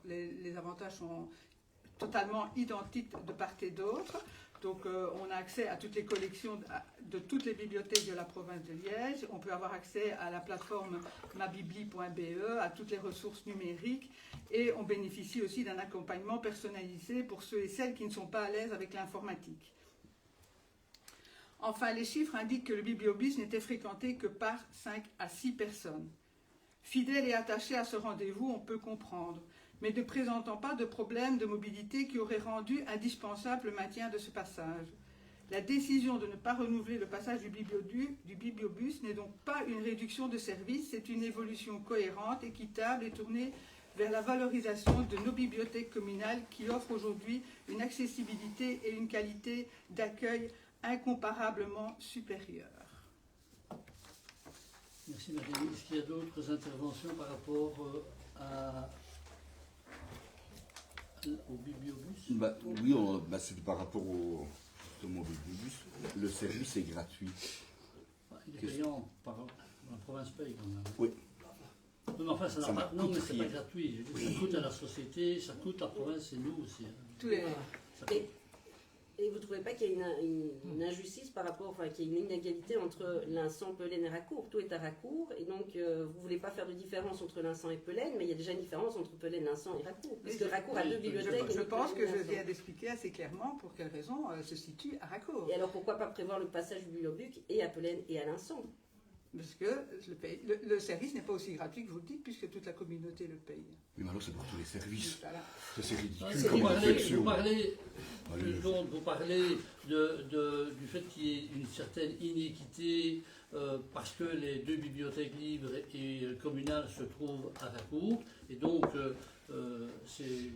S6: les avantages sont totalement identiques de part et d'autre. Donc, on a accès à toutes les collections de toutes les bibliothèques de la province de Liège. On peut avoir accès à la plateforme mabibli.be, à toutes les ressources numériques, et on bénéficie aussi d'un accompagnement personnalisé pour ceux et celles qui ne sont pas à l'aise avec l'informatique. Enfin, les chiffres indiquent que le bibliobus n'était fréquenté que par 5 à 6 personnes. Fidèles et attachés à ce rendez-vous, on peut comprendre, mais ne présentant pas de problème de mobilité qui aurait rendu indispensable le maintien de ce passage. La décision de ne pas renouveler le passage du bibliobus n'est donc pas une réduction de service, c'est une évolution cohérente, équitable et tournée vers la valorisation de nos bibliothèques communales qui offrent aujourd'hui une accessibilité et une qualité d'accueil incomparablement supérieures.
S1: Merci Marie. Est-ce qu'il y a d'autres interventions par rapport au bibliobus?
S8: Oui, c'est par rapport au bibliobus. Le service est gratuit.
S1: Il est payant, la province paye quand même.
S8: Oui.
S1: Non, mais enfin, ça n'a pas, non, mais c'est pas
S8: rien.
S1: gratuit. Je veux dire, ça coûte à la société, ça coûte à la province et nous aussi.
S6: Tous les...
S1: Ça coûte.
S5: Et vous ne trouvez pas qu'il y a une injustice par rapport, enfin qu'il y a une inégalité entre l'Inçan, Pelaine et Racour? Tout est à Racour, et donc vous ne voulez pas faire de différence entre l'Inçan et Pelaine, mais il y a déjà une différence entre Pelaine, l'Inçan et Racour. Parce que Racour a deux bibliothèques.
S6: Je pense que je viens d'expliquer assez clairement pour quelles raisons se situe à Racour.
S5: Et alors pourquoi pas prévoir le passage du bibliobuc et à Pelaine et à l'Inçan?
S6: Parce que le service n'est pas aussi gratuit que vous le dites, puisque toute la communauté le paye.
S8: Oui, mais alors c'est pour tous les services.
S6: Voilà.
S8: Ça, c'est ridicule
S1: Vous
S8: comme réflexion.
S1: parlez du fait qu'il y ait une certaine inéquité parce que les deux bibliothèques libres et communales se trouvent à Racour, et donc c'est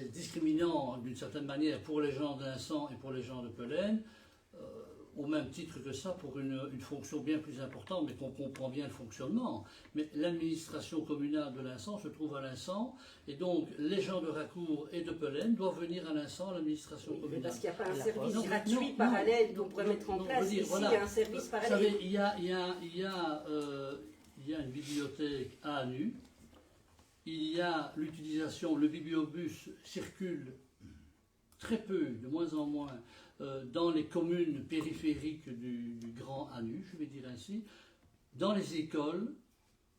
S1: discriminant d'une certaine manière pour les gens d'Inçan et pour les gens de Pelaine. Au même titre que ça, pour une fonction bien plus importante, mais qu'on comprend bien le fonctionnement. Mais l'administration communale de l'Inçan se trouve à l'Inçan, et donc les gens de Racour et de Pelaine doivent venir à l'Inçan, à l'administration communale.
S5: Parce qu'il n'y a pas un service gratuit parallèle qu'on pourrait mettre en place. Ici, il y a un service parallèle.
S1: Vous savez, il y a une bibliothèque à Anu, il y a l'utilisation, le bibliobus circule très peu, de moins en moins, dans les communes périphériques du Grand Anu, je vais dire ainsi, dans les écoles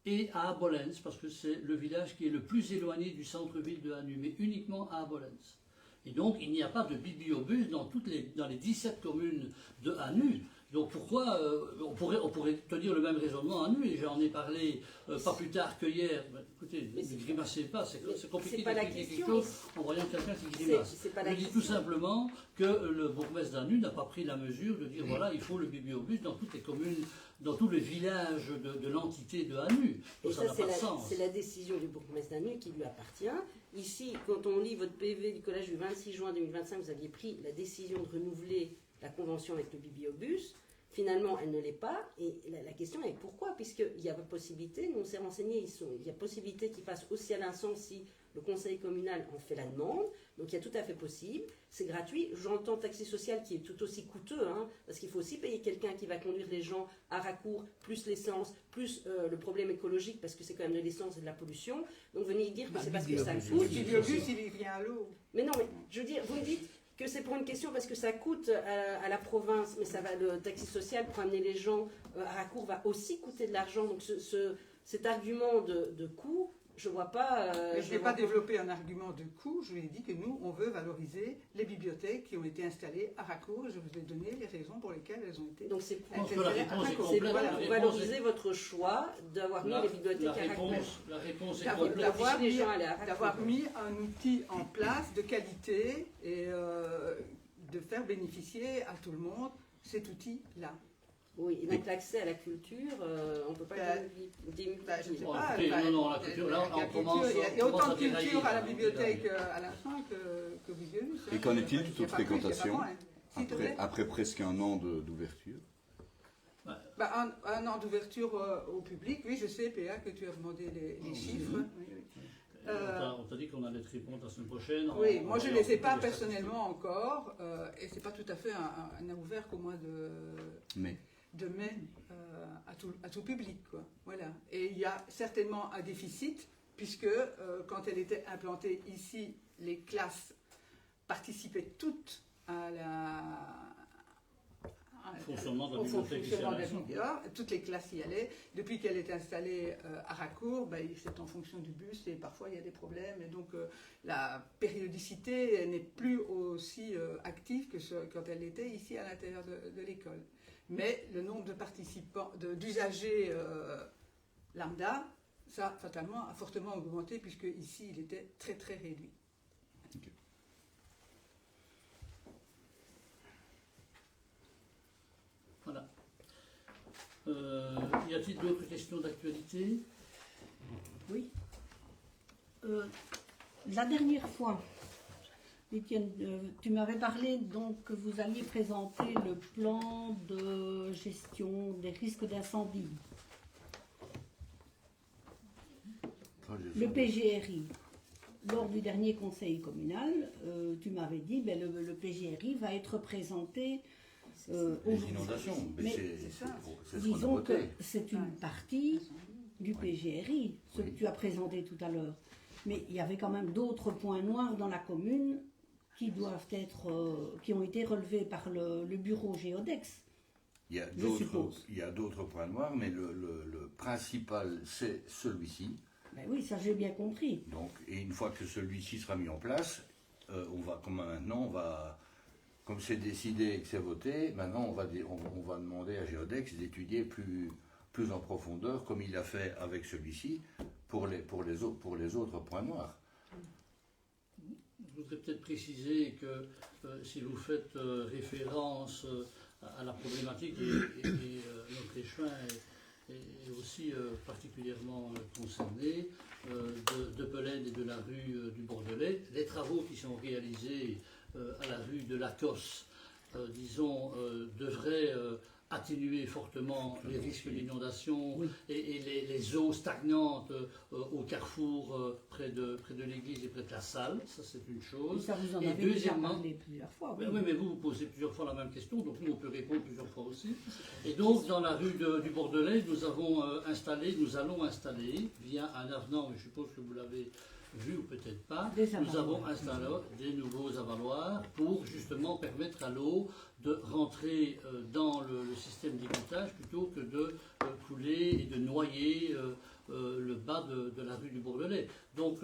S1: et à Abolens, parce que c'est le village qui est le plus éloigné du centre-ville de Anu, mais uniquement à Abolens. Et donc, il n'y a pas de bibliobus dans les 17 communes de Anu. Donc pourquoi on pourrait tenir le même raisonnement à Anu, et j'en ai parlé pas plus tard que hier. Écoutez, ne grimacez pas, c'est compliqué d'expliquer quelque chose en voyant quelqu'un qui grimace. Je dis tout simplement que le bourgmestre d'Anu n'a pas pris la mesure de dire voilà, il faut le bibliobus dans toutes les communes, dans tous les villages de l'entité de Anu.
S5: Et
S1: ça n'a pas de sens.
S5: C'est la décision du bourgmestre d'Anu qui lui appartient. Ici, quand on lit votre PV du collège du 26 juin 2025, vous aviez pris la décision de renouveler la convention avec le bibliobus. Finalement, elle ne l'est pas. Et la question est pourquoi? Puisqu'il y a possibilité, nous on s'est renseigné, il y a possibilité qu'il passe aussi à l'Inçan si le conseil communal en fait la demande. Donc il y a tout à fait possible. C'est gratuit. J'entends taxi social qui est tout aussi coûteux, hein, parce qu'il faut aussi payer quelqu'un qui va conduire les gens à Racour, plus l'essence, plus le problème écologique, parce que c'est quand même de l'essence et de la pollution. Donc venez dire que c'est parce que ça coûte.
S6: Le bibliobus, il vient à l'eau.
S5: Mais non, mais je veux dire, vous me dites que c'est pour une question parce que ça coûte à la province, mais ça va, le taxi social pour amener les gens à Racour va aussi coûter de l'argent. Donc cet argument de coût je vois pas.
S6: Je n'ai pas développé un argument de coût, je lui ai dit que nous, on veut valoriser les bibliothèques qui ont été installées à Racour, et je vous ai donné les raisons pour lesquelles elles ont été
S5: Donc c'est
S6: installées à Racour.
S5: c'est
S1: Voilà,
S5: pour
S1: la
S5: valoriser votre choix d'avoir mis les bibliothèques à Racour.
S1: La réponse est
S6: D'avoir-
S1: complète.
S6: d'avoir
S5: Les
S6: mis-
S5: gens allaient à Racour.
S6: D'avoir mis un outil en place de qualité et de faire bénéficier à tout le monde cet outil-là.
S5: Oui, et donc l'accès à la culture, on ne peut pas démultiplier.
S6: Je ne sais
S1: Bon,
S6: pas.
S1: écoutez, non, la culture, là, on commence-
S6: il y
S1: on
S6: a autant
S1: commence
S6: de
S1: à dérailler,
S6: culture à la
S1: là.
S6: bibliothèque à la fin que Bibliolus.
S8: Et qu'en est-il du taux de fréquentation
S6: S'il te plaît.
S8: après presque un an d'ouverture?
S6: Bah, un an d'ouverture au public, oui, je sais, PA, que tu as demandé les chiffres. Oui, oui.
S1: On t'a dit qu'on allait te répondre la semaine prochaine.
S6: Oui,
S1: en-
S6: moi je
S1: en-
S6: ne les ai pas
S1: en-
S6: personnellement encore, et c'est pas tout à fait un ouvert qu'au mois
S8: Mais
S6: de mai à tout public, quoi. Voilà. Et il y a certainement un déficit, puisque quand elle était implantée ici, les classes participaient toutes à
S1: Fonctionnement de la
S6: au
S1: bibliothèque ici à
S6: fonctionnement de la
S1: Vincent.
S6: bibliothèque. Toutes les classes y allaient. Depuis qu'elle est installée à Racour, ben, c'est en fonction du bus et parfois il y a des problèmes. Et donc la périodicité n'est plus aussi active que quand elle était ici à l'intérieur de l'école. Mais le nombre de participants, d'usagers lambda, ça fatalement a fortement augmenté puisque ici il était très très réduit.
S1: Voilà. Y a-t-il d'autres questions d'actualité?
S3: Oui. La dernière fois, Étienne, tu m'avais parlé donc que vous alliez présenter le plan de gestion des risques d'incendie, le PGRI. Lors du dernier conseil communal, tu m'avais dit que le PGRI va être présenté
S2: Les inondations,
S3: Mais
S2: c'est ce qu'on a
S3: disons que
S2: voté.
S3: c'est une partie du PGRI, ce que
S2: Oui.
S3: tu as présenté tout à l'heure. Mais il y avait quand même d'autres points noirs dans la commune qui doivent être, qui ont été relevés par le bureau Géodex.
S2: Il y a
S3: Je
S2: d'autres-
S3: suppose.
S2: il y a d'autres points noirs, mais le principal, c'est celui-ci.
S3: Ben oui, ça j'ai bien compris.
S2: Donc, et une fois que celui-ci sera mis en place, on va, comme maintenant, comme c'est décidé et que c'est voté, maintenant on va demander à Géodex d'étudier plus en profondeur, comme il a fait avec celui-ci, pour les autres points noirs.
S1: Je voudrais peut-être préciser que si vous faites référence à la problématique, et notre échevin est aussi particulièrement concerné, de Pelaine et de la rue du Bordelais, les travaux qui sont réalisés à la rue de la Cosse, disons, devraient atténuer fortement les risques d'inondation et les eaux stagnantes au carrefour près de l'église et près de la salle, ça c'est une
S3: Et
S1: chose.
S3: ça vous en
S1: Et
S3: avez déjà
S1: deuxièmement,
S3: parlé plusieurs fois.
S1: oui, mais vous posez plusieurs fois la même question, donc nous on peut répondre plusieurs fois aussi. Et donc dans la rue du Bordelais, nous allons installer, via un avenant, mais je suppose que vous l'avez vu ou peut-être pas,
S3: Des
S1: nous
S3: avaloirs.
S1: avons installé des nouveaux avaloirs pour justement permettre à l'eau de rentrer dans le système d'égouttage plutôt que de couler et de noyer le bas de la rue du Bordelais. Donc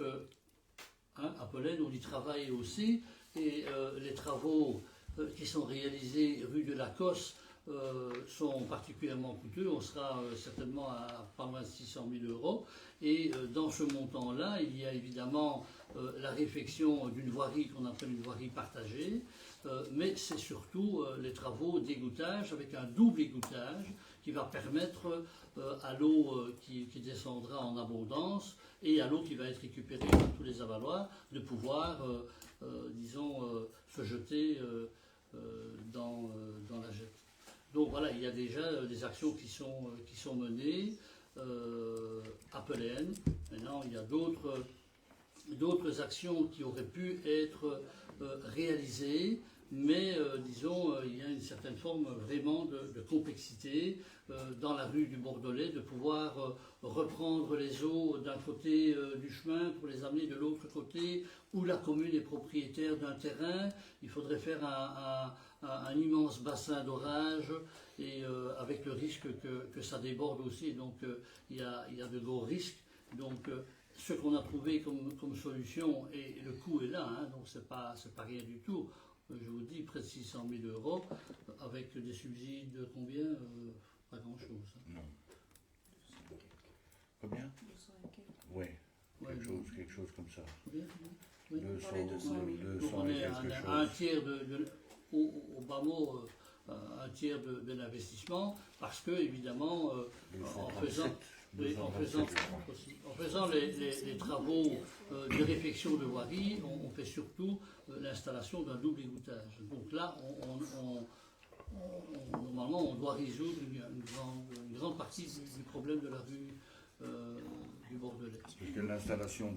S1: à Pelaine, on y travaille aussi, et les travaux qui sont réalisés rue de la Cosse sont particulièrement coûteux. On sera certainement à pas loin de 600 000 €. Et dans ce montant-là, il y a évidemment la réfection d'une voirie qu'on appelle une voirie partagée, mais c'est surtout les travaux d'égouttage avec un double égouttage qui va permettre à l'eau qui descendra en abondance et à l'eau qui va être récupérée par tous les avaloirs de pouvoir, disons, se jeter dans la jette. Donc voilà, il y a déjà des actions qui sont menées à Pelaine. Maintenant, il y a d'autres actions qui auraient pu être réalisées, mais disons, il y a une certaine forme vraiment de complexité dans la rue du Bordelais, de pouvoir reprendre les eaux d'un côté du chemin pour les amener de l'autre côté, où la commune est propriétaire d'un terrain. Il faudrait faire un immense bassin d'orage, et avec le risque que ça déborde aussi, donc il y a de gros risques. Donc ce qu'on a trouvé comme solution, et le coût est là, hein, donc c'est pas rien du tout. Je vous dis, près de 600 000 euros, avec des subsides de combien pas grand-chose.
S2: Non. Combien?
S4: 200 et quelques.
S2: Oui,
S1: Ouais,
S2: quelque chose comme ça.
S1: combien oui.
S2: 200 000.
S1: Donc on est à un tiers au bas mot, un tiers de l'investissement, parce que évidemment, en faisant les travaux de réfection de voirie, on fait surtout l'installation d'un double égouttage. Donc là, normalement, on doit résoudre une grande partie du problème de la rue du Bordelais.
S2: Parce que l'installation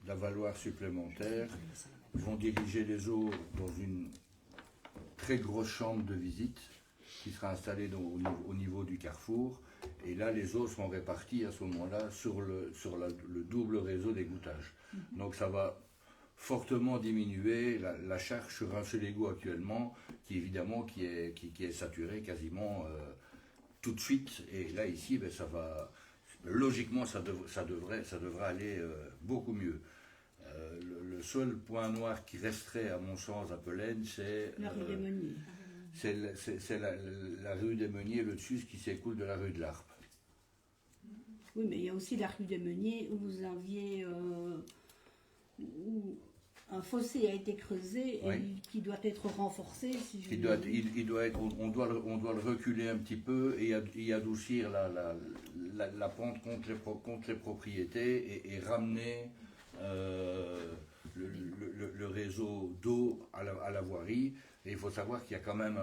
S2: d'avaloirs supplémentaires vont diriger les eaux dans une très grosse chambre de visite qui sera installée au niveau du carrefour. Et là, les eaux seront réparties à ce moment-là sur le double réseau d'égouttage. Donc ça va fortement diminuer la charge sur un seul égout actuellement, qui est saturé quasiment tout de suite. Et là, ici, ben, ça va... Logiquement, ça devrait aller beaucoup mieux. Le seul point noir qui resterait, à mon sens, à Pelaine, c'est
S3: La rue des Meuniers.
S2: c'est la rue des Meuniers, le dessus qui s'écoule de la rue de l'Arpe.
S3: Oui, mais il y a aussi la rue des Meuniers où vous aviez... où un fossé a été creusé et
S2: Oui.
S3: qui doit être renforcé. Si je
S2: On doit le reculer un petit peu et y adoucir la pente contre les propriétés et ramener le réseau d'eau à la voirie. Et il faut savoir qu'il y a quand même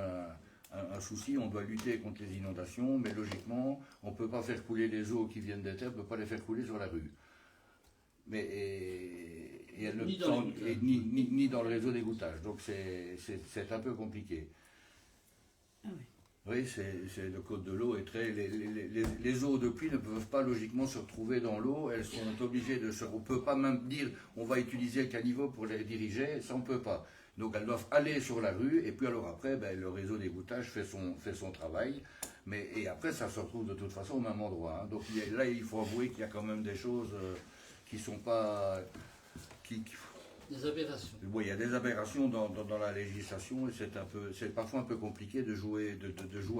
S2: un souci, on doit lutter contre les inondations, mais logiquement, on ne peut pas faire couler les eaux qui viennent des terres, on ne peut pas les faire couler sur la rue. Ni dans le réseau d'égouttage. Donc c'est un peu compliqué.
S3: Ah oui.
S2: Oui, c'est le code de l'eau est très. Les eaux de pluie ne peuvent pas logiquement se retrouver dans l'eau. Elles sont obligées de se. On ne peut pas même dire on va utiliser le caniveau pour les diriger, ça on ne peut pas. Donc elles doivent aller sur la rue et puis alors après, ben, le réseau d'égouttage fait son travail. Et après, ça se retrouve de toute façon au même endroit. Hein. Donc là, il faut avouer qu'il y a quand même des choses qui ne sont pas.
S1: Des aberrations.
S2: Oui, il y a des aberrations dans la législation et c'est parfois un peu compliqué de jouer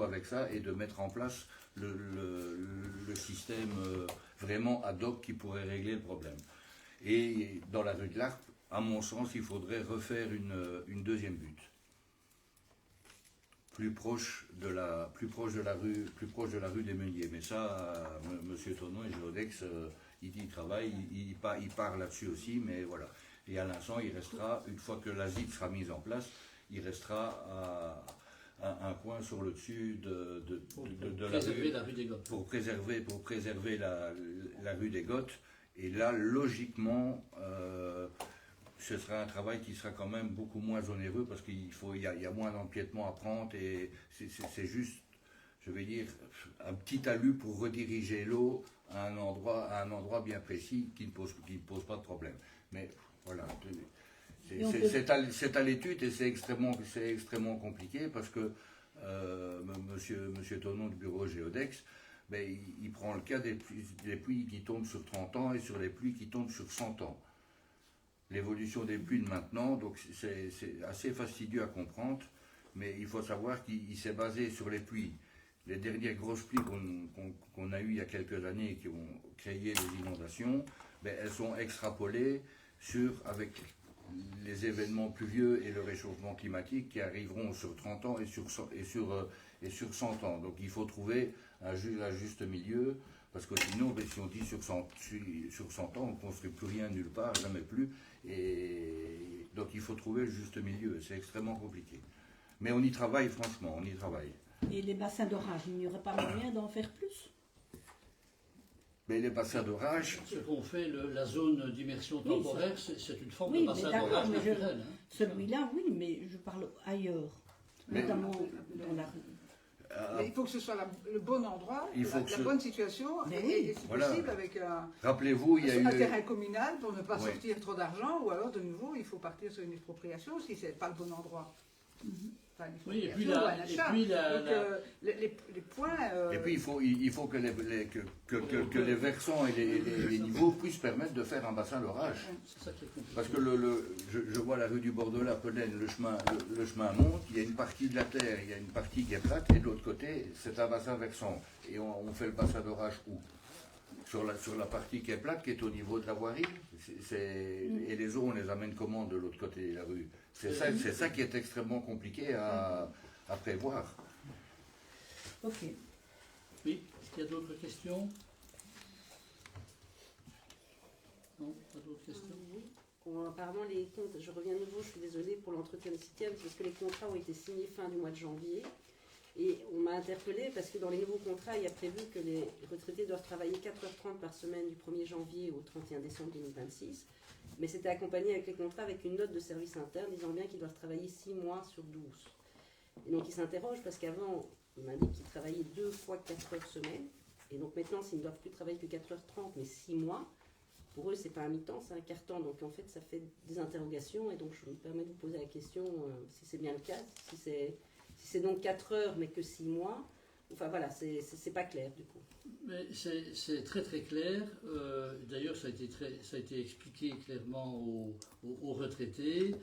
S2: avec ça et de mettre en place le système vraiment ad hoc qui pourrait régler le problème. Et dans la rue de l'Arpe, à mon sens, il faudrait refaire une deuxième butte. Plus proche de la rue des Meuniers. Mais ça, M. Tonon et Géodex, il travaille, il part là-dessus aussi, mais voilà. Et à l'instant, il restera, une fois que la ZIC sera mise en place, il restera à un coin sur le dessus de la rue
S1: des Gottes.
S2: Pour préserver la rue des Gottes. Et là, logiquement, ce sera un travail qui sera quand même beaucoup moins onéreux parce qu'il y a moins d'empiètement à prendre et c'est juste, je vais dire, un petit talus pour rediriger l'eau à un endroit bien précis qui ne pose pas de problème. Mais voilà, c'est à l'étude et c'est extrêmement compliqué parce que monsieur Tonon du bureau Géodex, ben, il prend le cas des pluies qui tombent sur 30 ans et sur les pluies qui tombent sur 100 ans. L'évolution des pluies de maintenant, donc c'est assez fastidieux à comprendre, mais il faut savoir qu'il s'est basé sur les pluies. Les dernières grosses pluies qu'on a eues il y a quelques années qui ont créé les inondations, ben, elles sont extrapolées avec les événements pluvieux et le réchauffement climatique qui arriveront sur 30 ans et sur 100 ans. Donc il faut trouver un juste milieu, parce que sinon, si on dit sur 100 ans, on ne construit plus rien nulle part, jamais plus. Et donc il faut trouver le juste milieu, c'est extrêmement compliqué. Mais on y travaille, franchement, on y travaille.
S3: Et les bassins d'orage, il n'y aurait pas moyen d'en faire plus?
S2: Mais les bassins d'orage...
S1: Ce qu'on fait, la zone d'immersion temporaire, c'est une forme
S3: oui,
S1: de bassin d'orage naturel. Hein.
S3: Celui-là, oui, mais je parle ailleurs, notamment dans la rue.
S6: Mais il faut que ce soit le bon endroit, la bonne situation,
S3: Mais
S6: et si
S2: voilà.
S6: possible avec
S2: Rappelez-vous, il y a
S6: un
S2: eu...
S6: terrain communal pour ne pas
S2: Oui.
S6: sortir trop d'argent, ou alors de nouveau il faut partir sur une expropriation si ce n'est pas le bon endroit. Enfin, il faut
S1: Oui, et
S6: bien
S1: puis
S6: sûr
S1: la-
S6: un
S1: et
S6: achat.
S1: puis la-
S6: Donc, les points.
S2: Et puis il faut que les versants et les niveaux puissent permettre de faire un bassin d'orage.
S1: C'est ça qui est compliqué.
S2: Parce que je vois la rue du Bordeaux-la, Pelenne, le chemin monte, il y a une partie de la terre, il y a une partie qui est plate, et de l'autre côté, c'est un bassin versant. Et on fait le bassin d'orage où sur la partie qui est plate, qui est au niveau de la voirie. Et les eaux, on les amène comment de l'autre côté de la rue? C'est ça qui est extrêmement compliqué à prévoir.
S3: Ok.
S1: Oui, est-ce qu'il y a d'autres questions? Non, pas d'autres questions?
S5: Bon, apparemment, les comptes, je reviens de nouveau, je suis désolée pour l'entretien des cimetières, parce que les contrats ont été signés fin du mois de janvier. Et on m'a interpellée parce que dans les nouveaux contrats, il y a prévu que les retraités doivent travailler 4h30 par semaine du 1er janvier au 31 décembre 2026. Mais c'était accompagné avec les contrats avec une note de service interne disant bien qu'ils doivent travailler 6 mois sur 12. Et donc ils s'interrogent parce qu'avant, ils m'indiquent qu'ils travaillaient 2 fois 4 heures semaine. Et donc maintenant, s'ils ne doivent plus travailler que 4h30, mais 6 mois, pour eux, c'est pas un mi-temps, c'est un quart-temps. Donc en fait, ça fait des interrogations. Et donc je me permets de vous poser la question si c'est bien le cas, si c'est donc 4 heures mais que 6 mois. Enfin voilà, c'est pas clair du coup.
S1: Mais c'est très très clair. D'ailleurs, ça a été expliqué clairement aux retraités.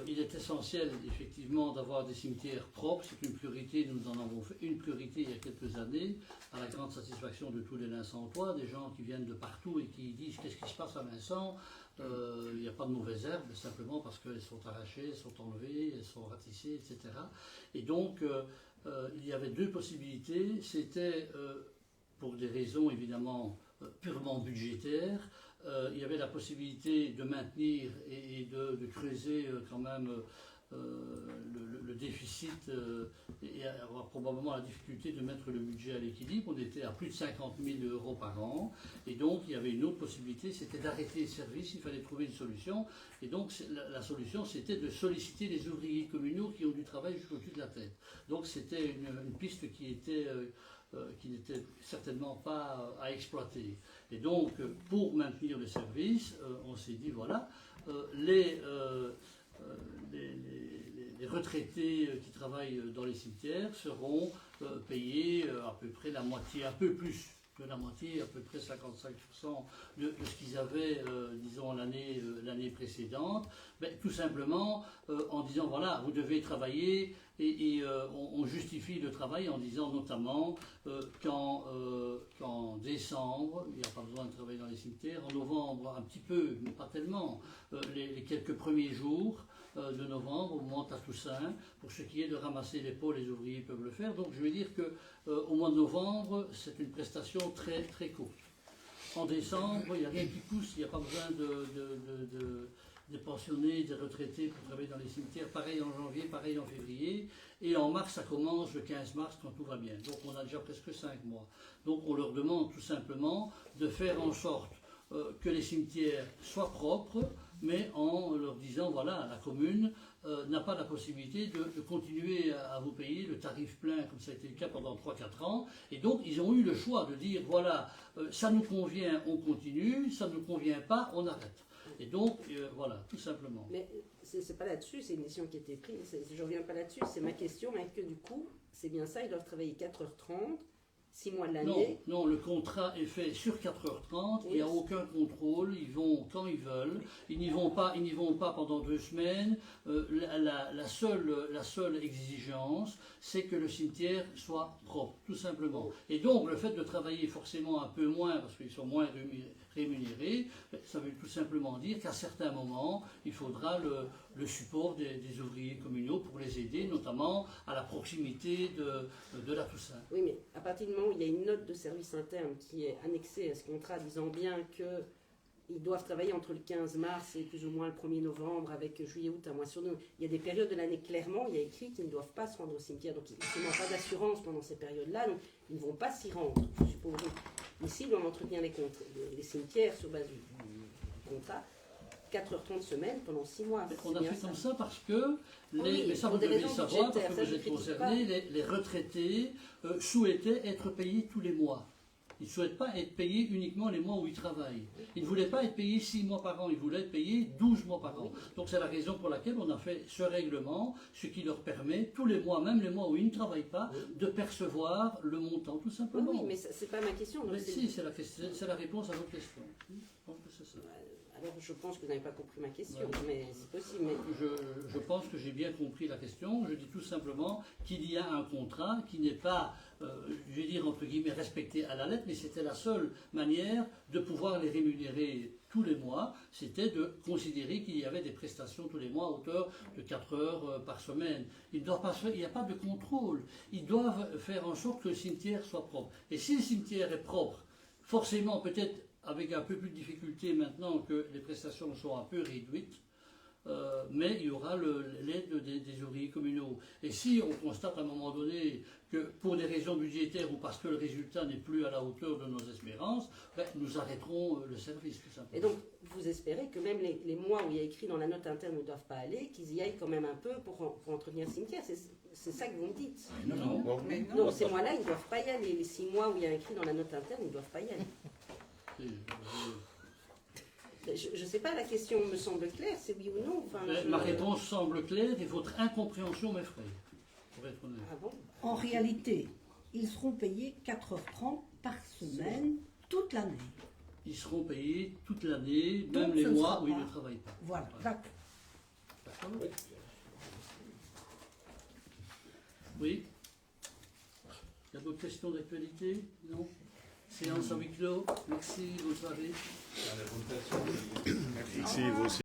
S1: Il est essentiel effectivement d'avoir des cimetières propres. C'est une priorité. Nous en avons fait une priorité il y a quelques années, à la grande satisfaction de tous les Lincentois, des gens qui viennent de partout et qui disent qu'est-ce qui se passe à Vincent. Il n'y a pas de mauvaises herbes, simplement parce qu'elles sont arrachées, elles sont enlevées, elles sont ratissées, etc. Et donc, il y avait deux possibilités. C'était, pour des raisons évidemment purement budgétaires, il y avait la possibilité de maintenir et de creuser quand même le déficit et avoir probablement la difficulté de mettre le budget à l'équilibre. On était à plus de 50 000 € par an. Et donc, il y avait une autre possibilité, c'était d'arrêter les services. Il fallait trouver une solution. Et donc, la solution, c'était de solliciter les ouvriers communaux qui ont du travail jusqu'au-dessus de la tête. Donc, c'était une piste qui n'était certainement pas à exploiter. Et donc, pour maintenir le service, on s'est dit, voilà, les retraités qui travaillent dans les cimetières seront payés à peu près la moitié, un peu plus que la moitié, à peu près 55% de ce qu'ils avaient, disons, l'année précédente. Mais tout simplement en disant, voilà, vous devez travailler, et on justifie le travail en disant notamment qu'en décembre, il n'y a pas besoin de travailler dans les cimetières, en novembre un petit peu, mais pas tellement, les quelques premiers jours de novembre, au moment à Toussaint, pour ce qui est de ramasser les pots, les ouvriers peuvent le faire. Donc je veux dire qu'au mois de novembre, c'est une prestation très très courte. En décembre, il n'y a rien qui pousse, il n'y a pas besoin des pensionnés, des retraités pour travailler dans les cimetières. Pareil en janvier, pareil en février. Et en mars, ça commence le 15 mars quand tout va bien. Donc on a déjà presque 5 mois. Donc on leur demande tout simplement de faire en sorte que les cimetières soient propres, mais en leur disant, voilà, la commune n'a pas la possibilité de continuer à vous payer le tarif plein, comme ça a été le cas pendant 3-4 ans. Et donc, ils ont eu le choix de dire, voilà, ça nous convient, on continue, ça ne nous convient pas, on arrête. Et donc, voilà, tout simplement.
S5: Mais c'est pas là-dessus, c'est une décision qui a été prise, je ne reviens pas là-dessus, c'est ma question, mais que du coup, c'est bien ça, ils doivent travailler 4h30, 6 mois de l'année.
S1: Non, le contrat est fait sur 4h30,
S5: Oui.
S1: il n'y a aucun contrôle, ils vont quand ils veulent, ils n'y vont pas pendant 2 semaines. La seule exigence, c'est que le cimetière soit propre, tout simplement. Et donc, le fait de travailler forcément un peu moins, parce qu'ils sont moins rémunérés, ça veut tout simplement dire qu'à certains moments, il faudra le support des ouvriers communaux pour les aider, notamment à la proximité de la Toussaint.
S5: Oui, mais à partir du moment où il y a une note de service interne qui est annexée à ce contrat disant bien qu'ils doivent travailler entre le 15 mars et plus ou moins le 1er novembre avec juillet-août à moissonneuse. Il y a des périodes de l'année clairement, il y a écrit qu'ils ne doivent pas se rendre au cimetière. Donc ils n'ont pas d'assurance pendant ces périodes-là, donc ils ne vont pas s'y rendre, je suppose. Ici, on entretient les cimetières sur base du contrat. 4h30 semaine pendant 6 mois.
S1: On a fait comme ça parce que, mais ça
S5: pour
S1: vous
S5: des
S1: devez
S5: raisons
S1: savoir, parce que
S5: budgétaires, ça,
S1: vous
S5: je
S1: êtes
S5: critique
S1: concernés, les retraités souhaitaient être payés tous les mois. Ils ne souhaitent pas être payés uniquement les mois où ils travaillent. Ils ne voulaient pas être payés 6 mois par an, ils voulaient être payés 12 mois par an. Donc c'est la raison pour laquelle on a fait ce règlement, ce qui leur permet tous les mois, même les mois où ils ne travaillent pas, de percevoir le montant, tout simplement.
S5: Oui, mais c'est pas ma question.
S1: Mais si, c'est la réponse à votre question. Donc, c'est ça.
S5: Alors je pense que vous n'avez pas compris ma question, mais c'est possible. Mais...
S1: Je pense que j'ai bien compris la question. Je dis tout simplement qu'il y a un contrat qui n'est pas, je vais dire entre guillemets, respecté à la lettre, mais c'était la seule manière de pouvoir les rémunérer tous les mois. C'était de considérer qu'il y avait des prestations tous les mois à hauteur de 4 heures par semaine. Il n'y a pas de contrôle. Ils doivent faire en sorte que le cimetière soit propre. Et si le cimetière est propre, forcément peut-être avec un peu plus de difficulté maintenant que les prestations sont un peu réduites, mais il y aura l'aide des ouvriers communaux. Et si on constate à un moment donné que pour des raisons budgétaires ou parce que le résultat n'est plus à la hauteur de nos espérances, ben, nous arrêterons le service tout simplement.
S5: Et donc vous espérez que même les mois où il y a écrit dans la note interne ne doivent pas aller, qu'ils y aillent quand même un peu pour entretenir le cimetière. C'est ça que vous me dites.
S1: Non.
S5: Non, ces mois-là, ils ne doivent pas y aller. Les 6 mois où il y a écrit dans la note interne, ils ne doivent pas y aller. Je ne sais pas, la question me semble claire, c'est oui ou non. Enfin,
S1: Ma réponse semble claire et votre incompréhension m'effraie, pour être honnête.
S5: Ah bon?
S3: En réalité, ils seront payés 4h30 par semaine, toute l'année.
S1: Ils seront payés toute l'année,
S3: Donc,
S1: même les
S3: ce ne
S1: mois
S3: sera
S1: où ils
S3: pas-
S1: ne travaillent pas.
S3: Voilà, d'accord.
S1: D'accord. Oui. Il y a d'autres questions d'actualité? Non? Séance à huis clos. Merci, bonne soirée.
S8: Merci, vous aussi.